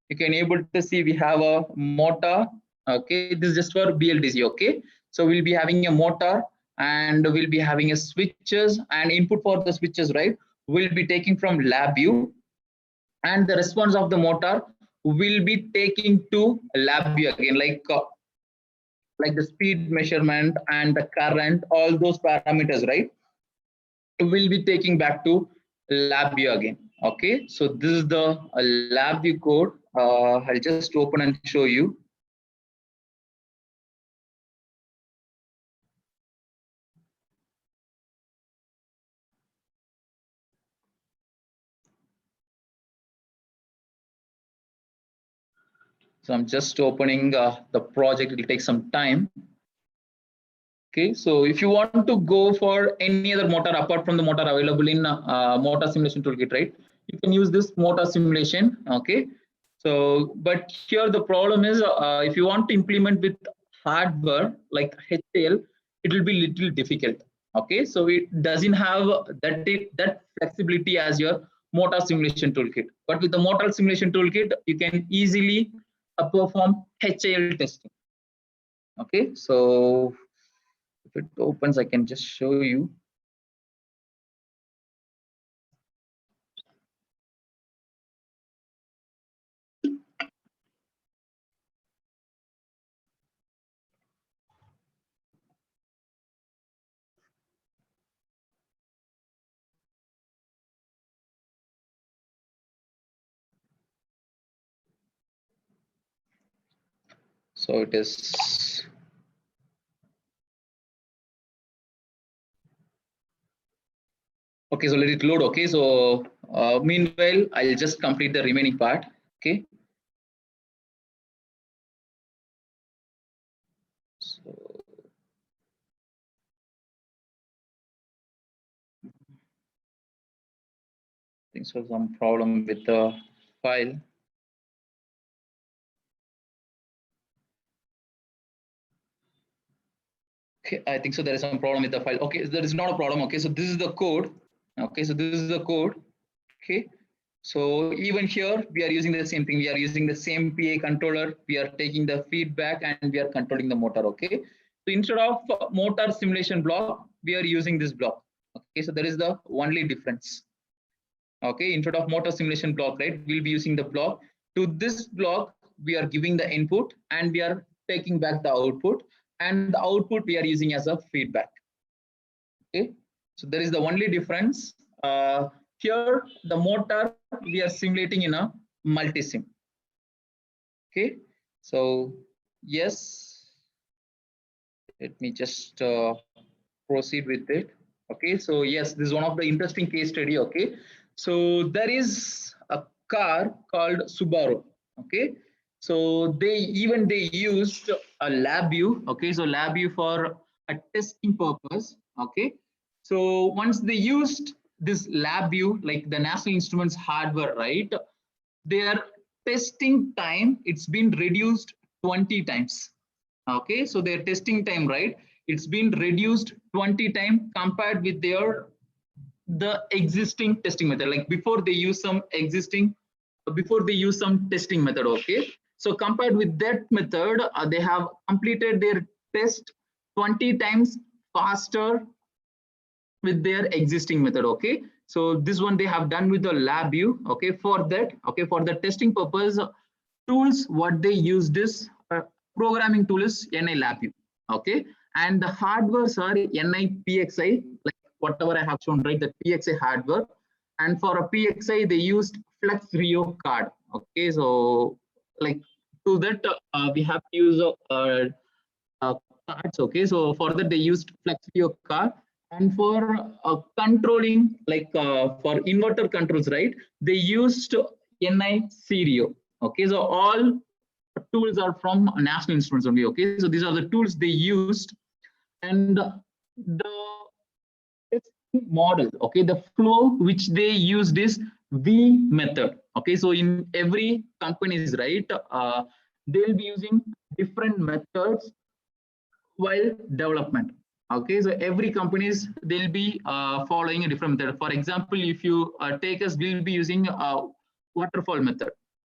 You can able to see we have a motor. Okay, this is just for BLDC. Okay, so we'll be having a motor and we'll be having a switches and input for the switches, right? We'll be taking from LabVIEW, and the response of the motor will be taking to LabVIEW again, like the speed measurement and the current, all those parameters, right? Will be taking back to LabVIEW again. Okay, so this is the LabVIEW code. I'll just open and show you. So I'm just opening the project. It will take some time. Okay, so if you want to go for any other motor apart from the motor available in motor simulation toolkit, right? You can use this motor simulation. Okay, so but here the problem is if you want to implement with hardware like HAL, it will be little difficult. Okay, so it doesn't have that flexibility as your motor simulation toolkit. But with the motor simulation toolkit, you can easily perform HAL testing. Okay, so if it opens, I can just show you. So it is. Okay, so let it load. Okay, so meanwhile, I'll just complete the remaining part. Okay. So I think so some problem with the file. Okay, I think so there is some problem with the file. Okay, there is not a problem. Okay, so this is the code. Okay, so this is the code. Okay, so even here we are using the same thing. We are using the same PA controller. We are taking the feedback and we are controlling the motor. Okay, so instead of motor simulation block, we are using this block. Okay, so there is the only difference. Okay, instead of motor simulation block, right, we'll be using the block. To this block, we are giving the input and we are taking back the output, and the output we are using as a feedback. Okay, so there is the only difference. Here the motor we are simulating in a multisim. Okay, so yes, let me just proceed with it. Okay, so yes, this is one of the interesting case study. Okay, so there is a car called Subaru. Okay, so they used a LabVIEW. Okay, so LabVIEW for a testing purpose. Okay, so once they used this LabVIEW, like the National Instruments hardware, right, their testing time, it's been reduced 20 times. Okay, so their testing time, right, it's been reduced 20 times compared with the existing testing method. Like before they use some testing method. Okay, so compared with that method, they have completed their test 20 times faster with their existing method. Okay, so this one they have done with the LabVIEW. Okay, for that, okay, for the testing purpose, tools what they use this programming tool is NI LabVIEW. Okay, and the hardwares are NI PXI, like whatever I have shown, right, the PXI hardware. And for a PXI they used FlexRio card. Okay, so like to that we have to use cards. Okay, so for that they used FlexRio card. And for controlling, like for inverter controls, right, they used NI Serio. Okay, so all tools are from National Instruments only. Okay, so these are the tools they used, and the model. Okay, the flow which they used is V method. Okay, so in every companies, right, they'll be using different methods while development. Okay, so every companies they'll be following a different method. For example, if you take us, we'll be using waterfall method.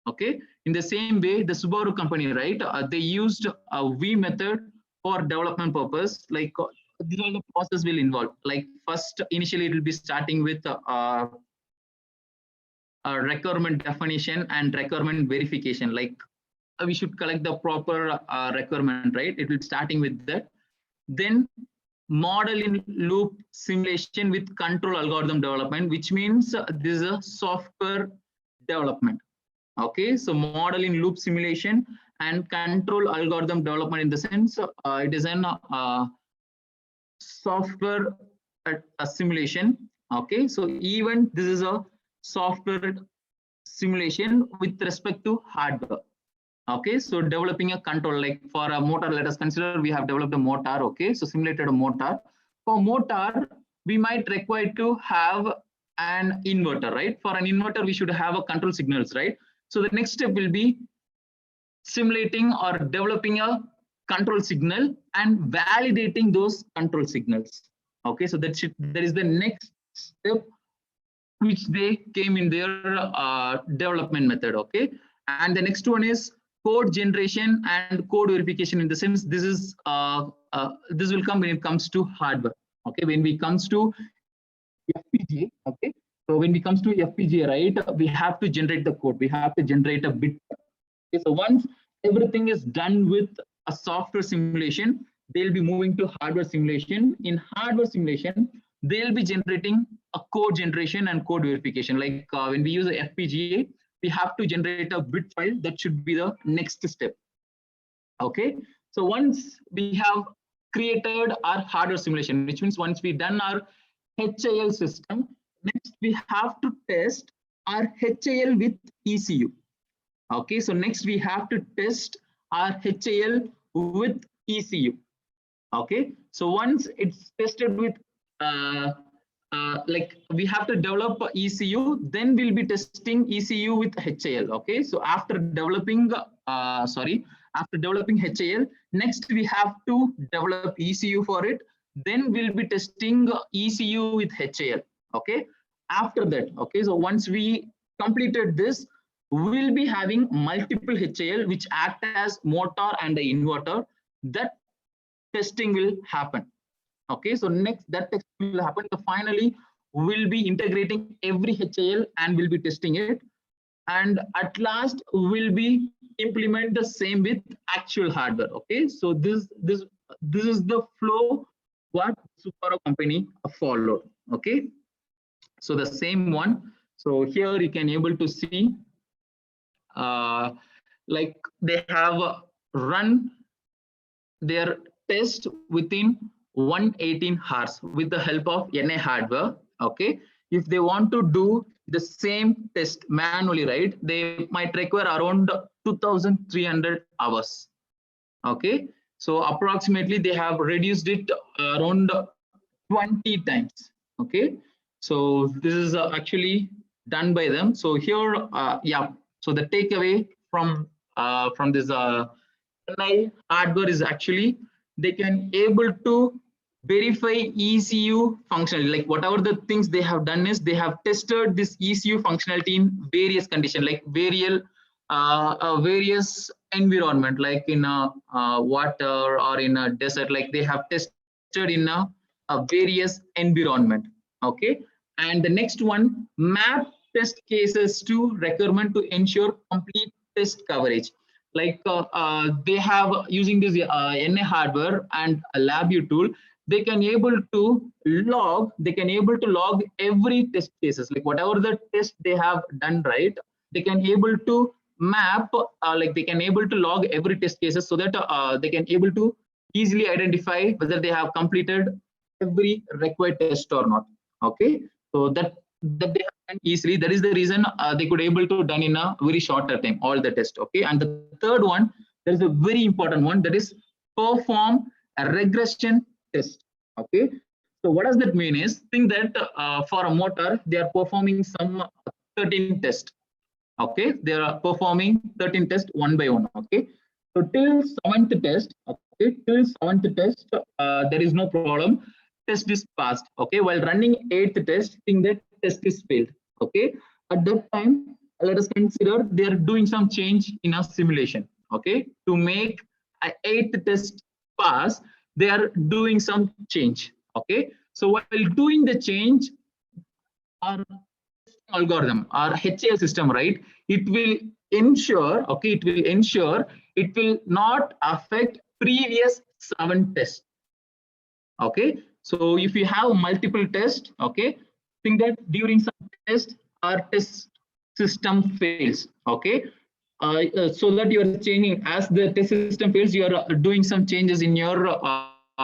Okay, in the same way, the Subaru company, right, they used a V method for development purpose. Like these all the process will involve. Like first, initially, it will be starting with requirement definition and requirement verification. Like we should collect the proper requirement, right? It will starting with that. Then model in loop simulation with control algorithm development, which means this is a software development. Okay, so model in loop simulation and control algorithm development, in the sense it is an software simulation. Okay, so even this is a software simulation with respect to hardware. Okay, so developing a control, like for a motor, let us consider we have developed a motor. Okay, so simulated a motor. For motor, we might require to have an inverter, right? For an inverter, we should have a control signals, right? So the next step will be simulating or developing a control signal and validating those control signals. Okay, so that is the next step which they came in their development method. Okay, and the next one is code generation and code verification, in the sense this is this will come when it comes to hardware. Okay, when it comes to FPGA. Okay, so when it comes to FPGA, right, we have to generate the code, we have to generate a bit. Okay, so once everything is done with a software simulation, they'll be moving to hardware simulation. In hardware simulation, they'll be generating a code generation and code verification. Like when we use a FPGA, we have to generate a bit file. That should be the next step. Okay, so once we have created our hardware simulation, which means once we've done our HAL system, next we have to test our HAL with ECU. Okay, so next we have to test our HAL with ECU. Okay, so once it's tested with like we have to develop ECU, then we'll be testing ECU with HAL. Okay, so after developing after developing HAL, next we have to develop ECU for it, then we'll be testing ECU with HAL. Okay, after that, okay, so once we completed this, we'll be having multiple HAL which act as motor and the inverter. That testing will happen. Okay, so next that testing will happen. So finally, we'll be integrating every HAL and we'll be testing it. And at last, we'll be implement the same with actual hardware. Okay, so this is the flow what Subaru company followed. Okay, so the same one. So here you can able to see like they have run their test within 118 hours with the help of NA hardware. Okay, if they want to do the same test manually, right, they might require around 2300 hours. Okay, so approximately they have reduced it around 20 times. Okay, so this is actually done by them. So here, yeah, so the takeaway from this NI hardware is actually they can able to verify ECU functionality. Like whatever the things they have done is they have tested this ECU functionality in various conditions, like various environment, like in a water or in a desert. Like they have tested in a various environment. Okay, and the next one, map test cases to requirement to ensure complete test coverage. Like they have using this NA hardware and a LabVIEW tool, they can able to log every test cases, like whatever the test they have done, right, they can able to map like they can able to log every test cases, so that they can able to easily identify whether they have completed every required test or not. Okay, so that they have done easily. That is the reason they could able to done in a very shorter time all the test. Okay, and the third one, there is a very important one, that is perform a regression test. Okay, So what does that mean is, think that for a motor, they are performing some 13 tests. Okay, they are performing 13 tests one by one. Okay, so till 7th test, okay, till 7th test, there is no problem. Test is passed. Okay, while running 8th test, think that test is failed. Okay, at that time, let us consider they are doing some change in a simulation. Okay, to make a 8th test pass, they are doing some change. Okay, so while doing the change, our algorithm, our HAL system, right, it will ensure, okay, it will not affect previous 7 tests. Okay, so if you have multiple tests, okay, think that during some test, our test system fails. Okay, so that you are changing as the test system fails, you are doing some changes in your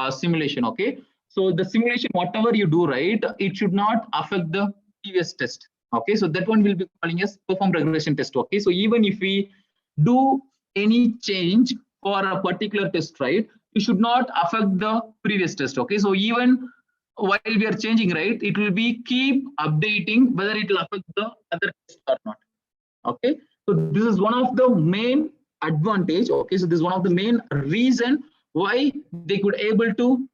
simulation. Okay, so the simulation, whatever you do, right, it should not affect the previous test. Okay, so that one will be calling as perform regression test. Okay, so even if we do any change for a particular test, right, it should not affect the previous test. Okay, so even while we are changing, right, it will be keep updating whether it will affect the other test or not. Okay, so this is one of the main advantage. Okay, so this is one of the main reason why they could able to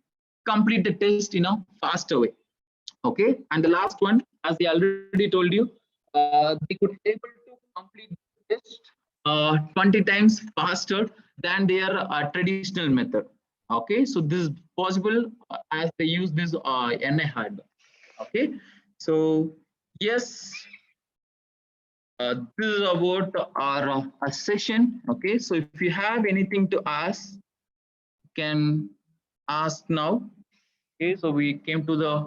complete the test in a faster way. Okay, and the last one, as I already told you, they could able to complete the test 20 times faster than their traditional method. Okay, so this is possible as they use this NI hardware. Okay, so yes, this is about our session. Okay, so if you have anything to ask, you can ask now. Okay, so we came to the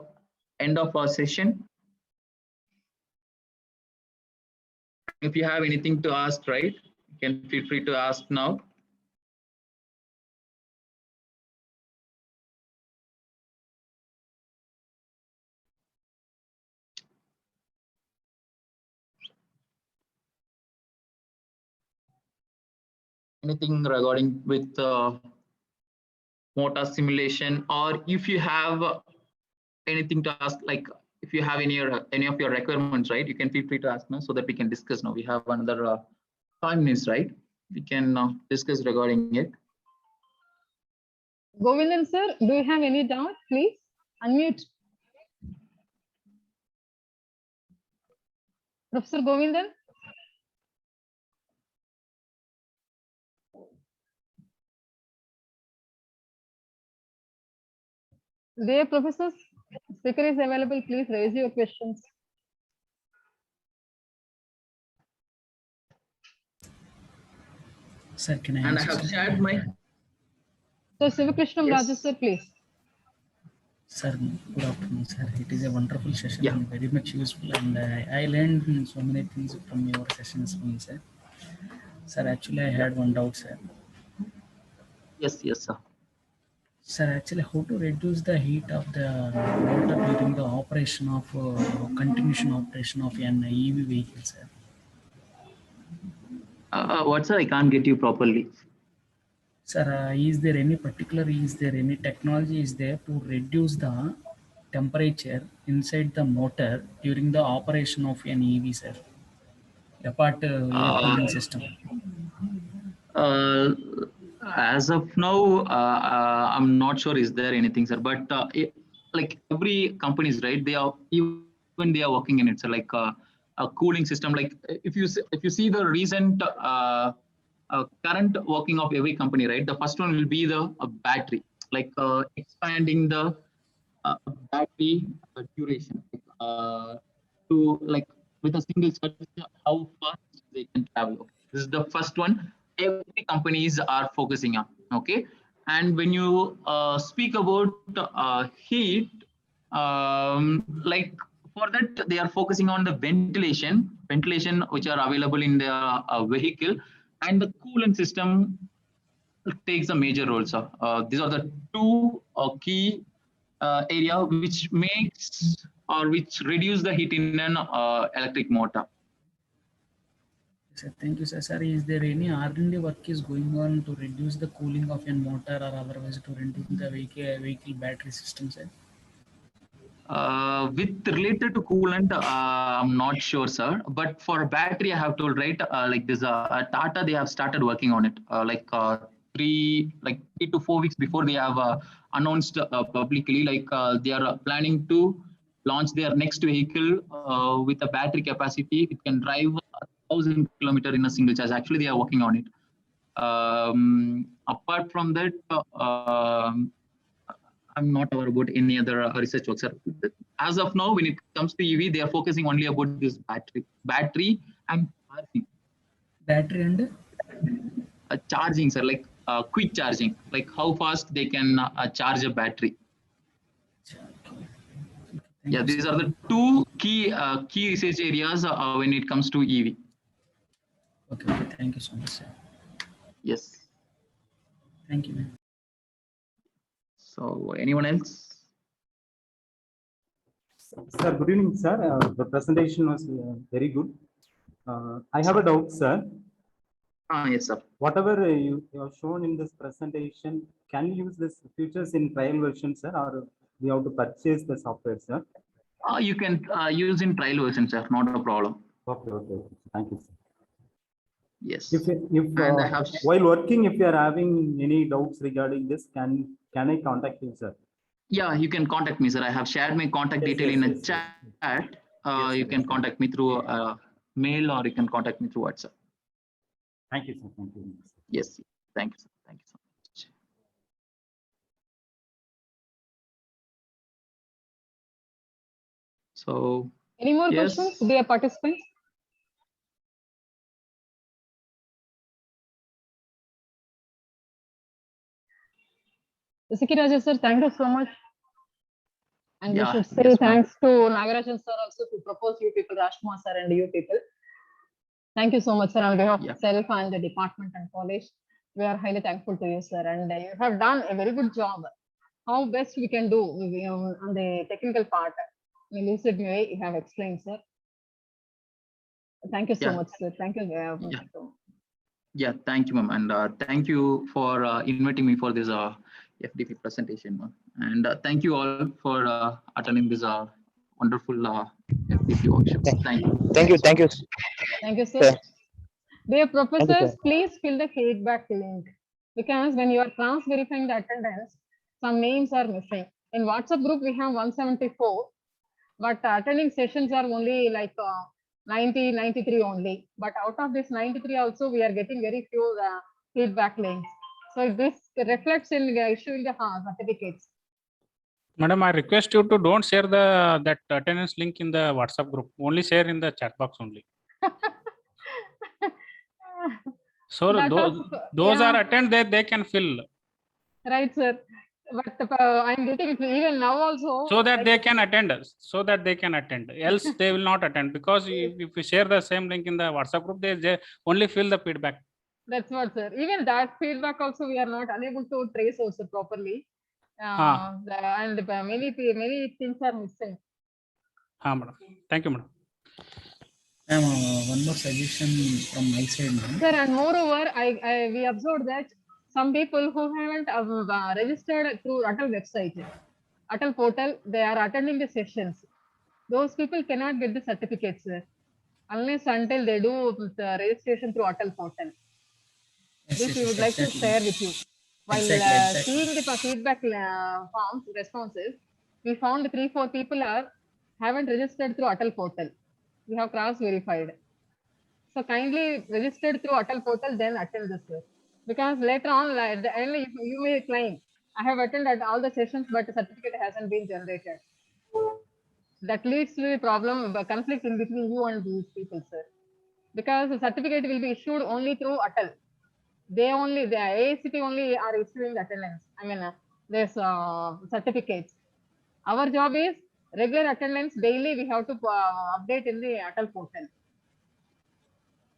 end of our session. If you have anything to ask, right, you can feel free to ask now. Anything regarding with motor simulation, or if you have anything to ask, like if you have any of your requirements, right, you can feel free to ask now so that we can discuss now. We have another 5 minutes, right? We can discuss regarding it. Govindan sir, do you have any doubt? Please unmute. Professor Govindan. Dear professors, speaker is available. Please raise your questions. Sir, can I And I answer? have shared my. So Sivakrishnam Yes. Raju sir, please. Sir, good afternoon, sir. It is a wonderful session Yeah. and very much useful, and I learned so many things from your sessions, sir. Sir, actually, I had one doubt, sir. Yes, sir. Sir, actually, how to reduce the heat of the motor during the operation of continuation operation of an EV vehicle, sir? What, sir? I can't get you properly. Sir, is there any technology is there to reduce the temperature inside the motor during the operation of an EV, sir? Apart air cooling system. As of now, I'm not sure is there anything, sir. But like every companies, right? They are even they are working in it. So like a cooling system. Like if you see the recent current working of every company, right? The first one will be the battery, like expanding the battery duration to like with a single charge, how fast they can travel. Okay. This is the first one every companies are focusing on. Okay, and when you speak about heat, like for that they are focusing on the ventilation which are available in the vehicle, and the coolant system takes a major role, sir. These are the two key area which makes or which reduce the heat in an electric motor. Sir, thank you, sir. Sir, is there any R&D work is going on to reduce the cooling of a motor or otherwise to reduce the vehicle battery system, sir? With related to coolant, I'm not sure, sir. But for battery, I have told, right? Like this, Tata, they have started working on it. Like 3 to 4 weeks before they have announced publicly, like they are planning to launch their next vehicle with a battery capacity. It can drive 1,000 kilometers in a single charge. Actually, they are working on it. Apart from that, I'm not aware about any other research work, sir. As of now, when it comes to EV, they are focusing only about this battery and charging. Battery and Charging, sir, like quick charging, like how fast they can charge a battery. Yeah, these are the two key research areas when it comes to EV. Okay, okay. Thank you so much, sir. Yes. Thank you, ma'am. So, anyone else? Sir, good evening, sir. The presentation was very good. I have a doubt, sir. Yes, sir. Whatever you have shown in this presentation, can you use this features in trial version, sir, or we have to purchase the software, sir? You can use in trial version, sir. Not a problem. Okay, okay. Thank you, sir. Yes. If And I have while working, if you are having any doubts regarding this, can I contact you, sir? Yeah, you can contact me, sir. I have shared my contact Yes, detail yes, in a yes, chat. Yes, You sir, can yes, sir. contact me through mail, or you can contact me through WhatsApp. Thank you, sir. Thank you. Yes. Thank you, sir. Thank you so much. So, Any more yes. questions, dear participants? Sikiraj sir, thank you so much. And Yeah, we should say yes, ma'am. thanks to Nagarajan sir also to propose you people, Rajkumar sir and you people. Thank you so much, sir, on behalf Yeah. of self and the department and college. We are highly thankful to you, sir, and you have done a very good job. How best we can do on the technical part. In a lucid way, you have explained, sir. Thank you so Yeah. much, sir. Thank you. Yeah. Yeah, thank you, ma'am. And thank you for inviting me for this FDP presentation, ma'am. And thank you all for attending this wonderful FDP workshops. Thank you. Thank you. Thank you. Thank you, sir. Sir. Dear professors, sir. please fill the feedback link, because when you are cross-verifying the attendance, some names are missing. In WhatsApp group, we have 174, but attending sessions are only like 90, 93 only. But out of this 93 also, we are getting very few feedback links. So this reflects in issuing the certificates. Madam, I request you to don't share that attendance link in the WhatsApp group. Only share in the chat box only. So those are attend they can fill. Right, sir. But I'm getting it even now also. So that they can attend. So that they can attend. Else they will not attend, because if you share the same link in the WhatsApp group, they only fill the feedback. That's what, sir. Even that feedback also we are not unable to trace also properly. And many things are missing. Madam. Thank you, madam. One more suggestion from my side, ma'am. Sir, and moreover, we observed that some people who haven't registered through Atal website, Atal portal, they are attending the sessions. Those people cannot get the certificates, sir, unless until they do the registration through Atal portal. This we would like to share with you. While seeing the feedback forms, responses, we found 3-4 people haven't registered through Atal portal. We have cross-verified. So kindly registered through Atal portal, then attend this, sir. Because later on, at the end, you may claim, I have attended all the sessions, but the certificate hasn't been generated. That leads to a problem, a conflict in between you and these people, sir. Because the certificate will be issued only through Atal. The AICT only are issuing the attendance. I mean, there's certificates. Our job is regular attendance daily. We have to update in the Atal portal.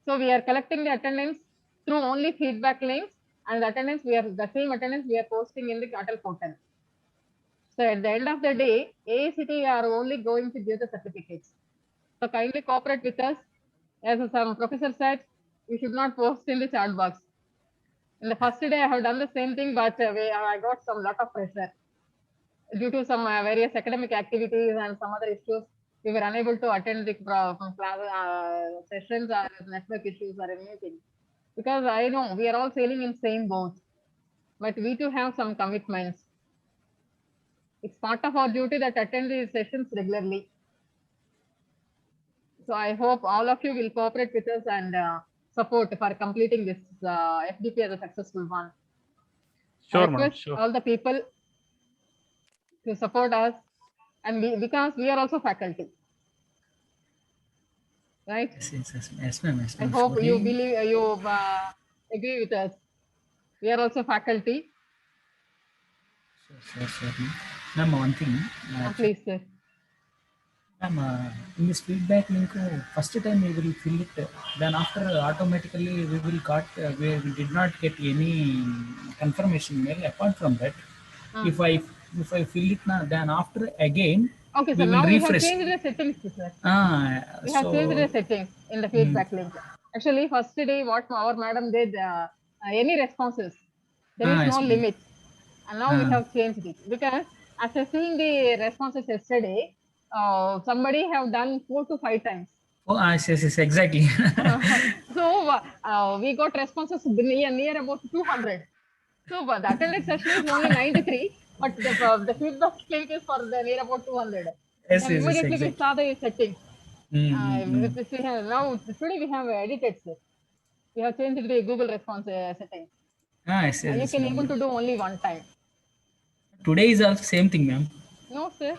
So we are collecting the attendance through only feedback links, and the same attendance we are posting in the Atal portal. So at the end of the day, AICT are only going to give the certificates. So kindly cooperate with us. As some professor said, we should not post in the chat box. In the first day, I have done the same thing, but I got some lot of pressure. due to some various academic activities and some other issues, we were unable to attend the class sessions or network issues or anything. Because I know we are all sailing in same boat, but we too have some commitments. It's part of our duty that attend these sessions regularly. So I hope all of you will cooperate with us and support for completing this FDP as a successful one. Sure, I madam. request Sure. all the people to support us, and because we are also faculty, right? Yes, ma'am. Yes, I ma'am. hope you Surely. believe you agree with us. We are also faculty. Sure. Ma'am, one thing. Please, sir. Ma'am, in this feedback link, first time we will fill it. Then after automatically we did not get any confirmation mail. Apart from that, if I fill it now, then after again Okay, we sir. will Now we have refresh. changed the settings, sir. We have So changed the settings in the feedback link. Actually, first day what our madam did, any responses, there is yes, no ma'am. limit, and now we Ah. have changed it because after seeing the responses yesterday, somebody have done 4 to 5 times. Oh, yes, exactly. So we got responses near about 200. So the attended session is only 93, but the feedback link is for the near about 200. Yes, Then immediately we exactly. saw the settings. Mm. We have, now today we have edited it. We have changed the Google response settings. Yes, You can ma'am. able to do only one time. Today is also same thing, ma'am. No, sir.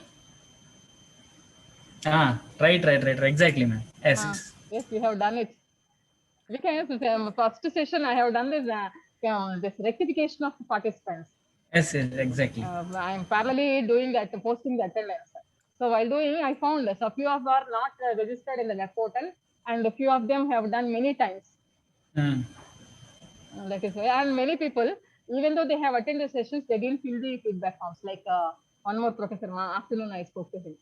Right. Exactly, ma'am. Yes. Yes, we have done it. Because first session I have done this rectification of participants. Yes, exactly. I am parallelly doing that, posting the attendance. So while doing, I found a few of are not registered in the web portal, and a few of them have done many times. That is why, and many people, even though they have attended sessions, they didn't fill the feedback forms. Like one more professor, afternoon I spoke to him.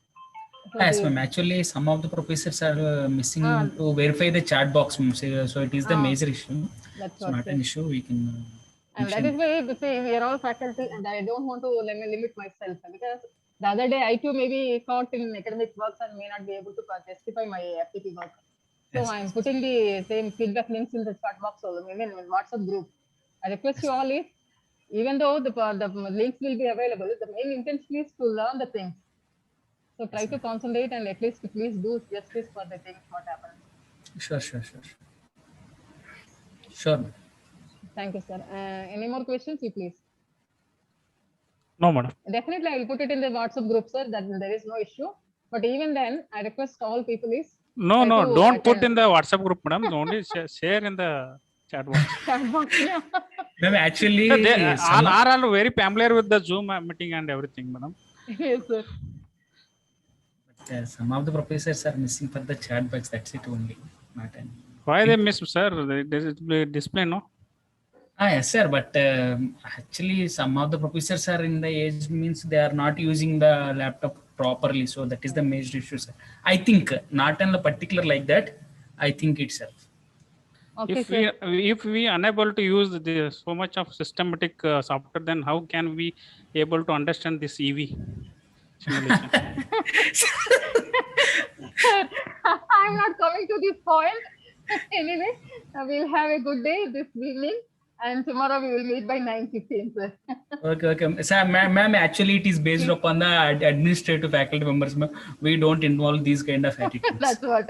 So Yes, ma'am. Actually, some of the professors are missing to verify the chat box, ma'am. So it is the major issue. That's So not an issue. We can. And that is why we are all faculty, and I don't want to limit myself because the other day I too may be caught in academic works and may not be able to justify my FTP work. So I'm putting the same feedback links in the chat box or maybe in WhatsApp group. I request you all is, even though the links will be available, the main intention is to learn the things. So try to concentrate and at least please do justice for the things what happens. Sure. Thank you, sir. Any more questions, you please? No, madam. Definitely, I will put it in the WhatsApp group, sir. That there is no issue. But even then, I request all people is no, don't put in the WhatsApp group, madam. Only share in the chat box. Chat box, yeah. Ma'am, actually, they are very familiar with the Zoom meeting and everything, madam. Yes, sir. Some of the professors are missing for the chat box. That's it only. Not any. Why they miss, sir? They display, no? Yes, sir. But actually, some of the professors are in the age means they are not using the laptop properly. So that is the major issue, sir. I think not in a particular like that. I think itself. Okay, if we unable to use so much of systematic software, then how can we able to understand this EV simulation? I'm not coming to this point. Anyway, we'll have a good day this evening, and tomorrow we will meet by 9:15, sir. Okay. Sir, ma'am, actually it is based upon the administrative faculty members. We don't involve these kind of attitudes. That's what.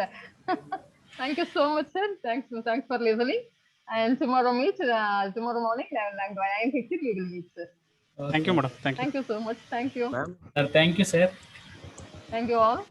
Thank you so much, sir. Thanks for listening. And tomorrow morning, 9:15, we will meet, sir. Thank you, madam. Thank you so much. Thank you. Thank you, sir. Thank you all.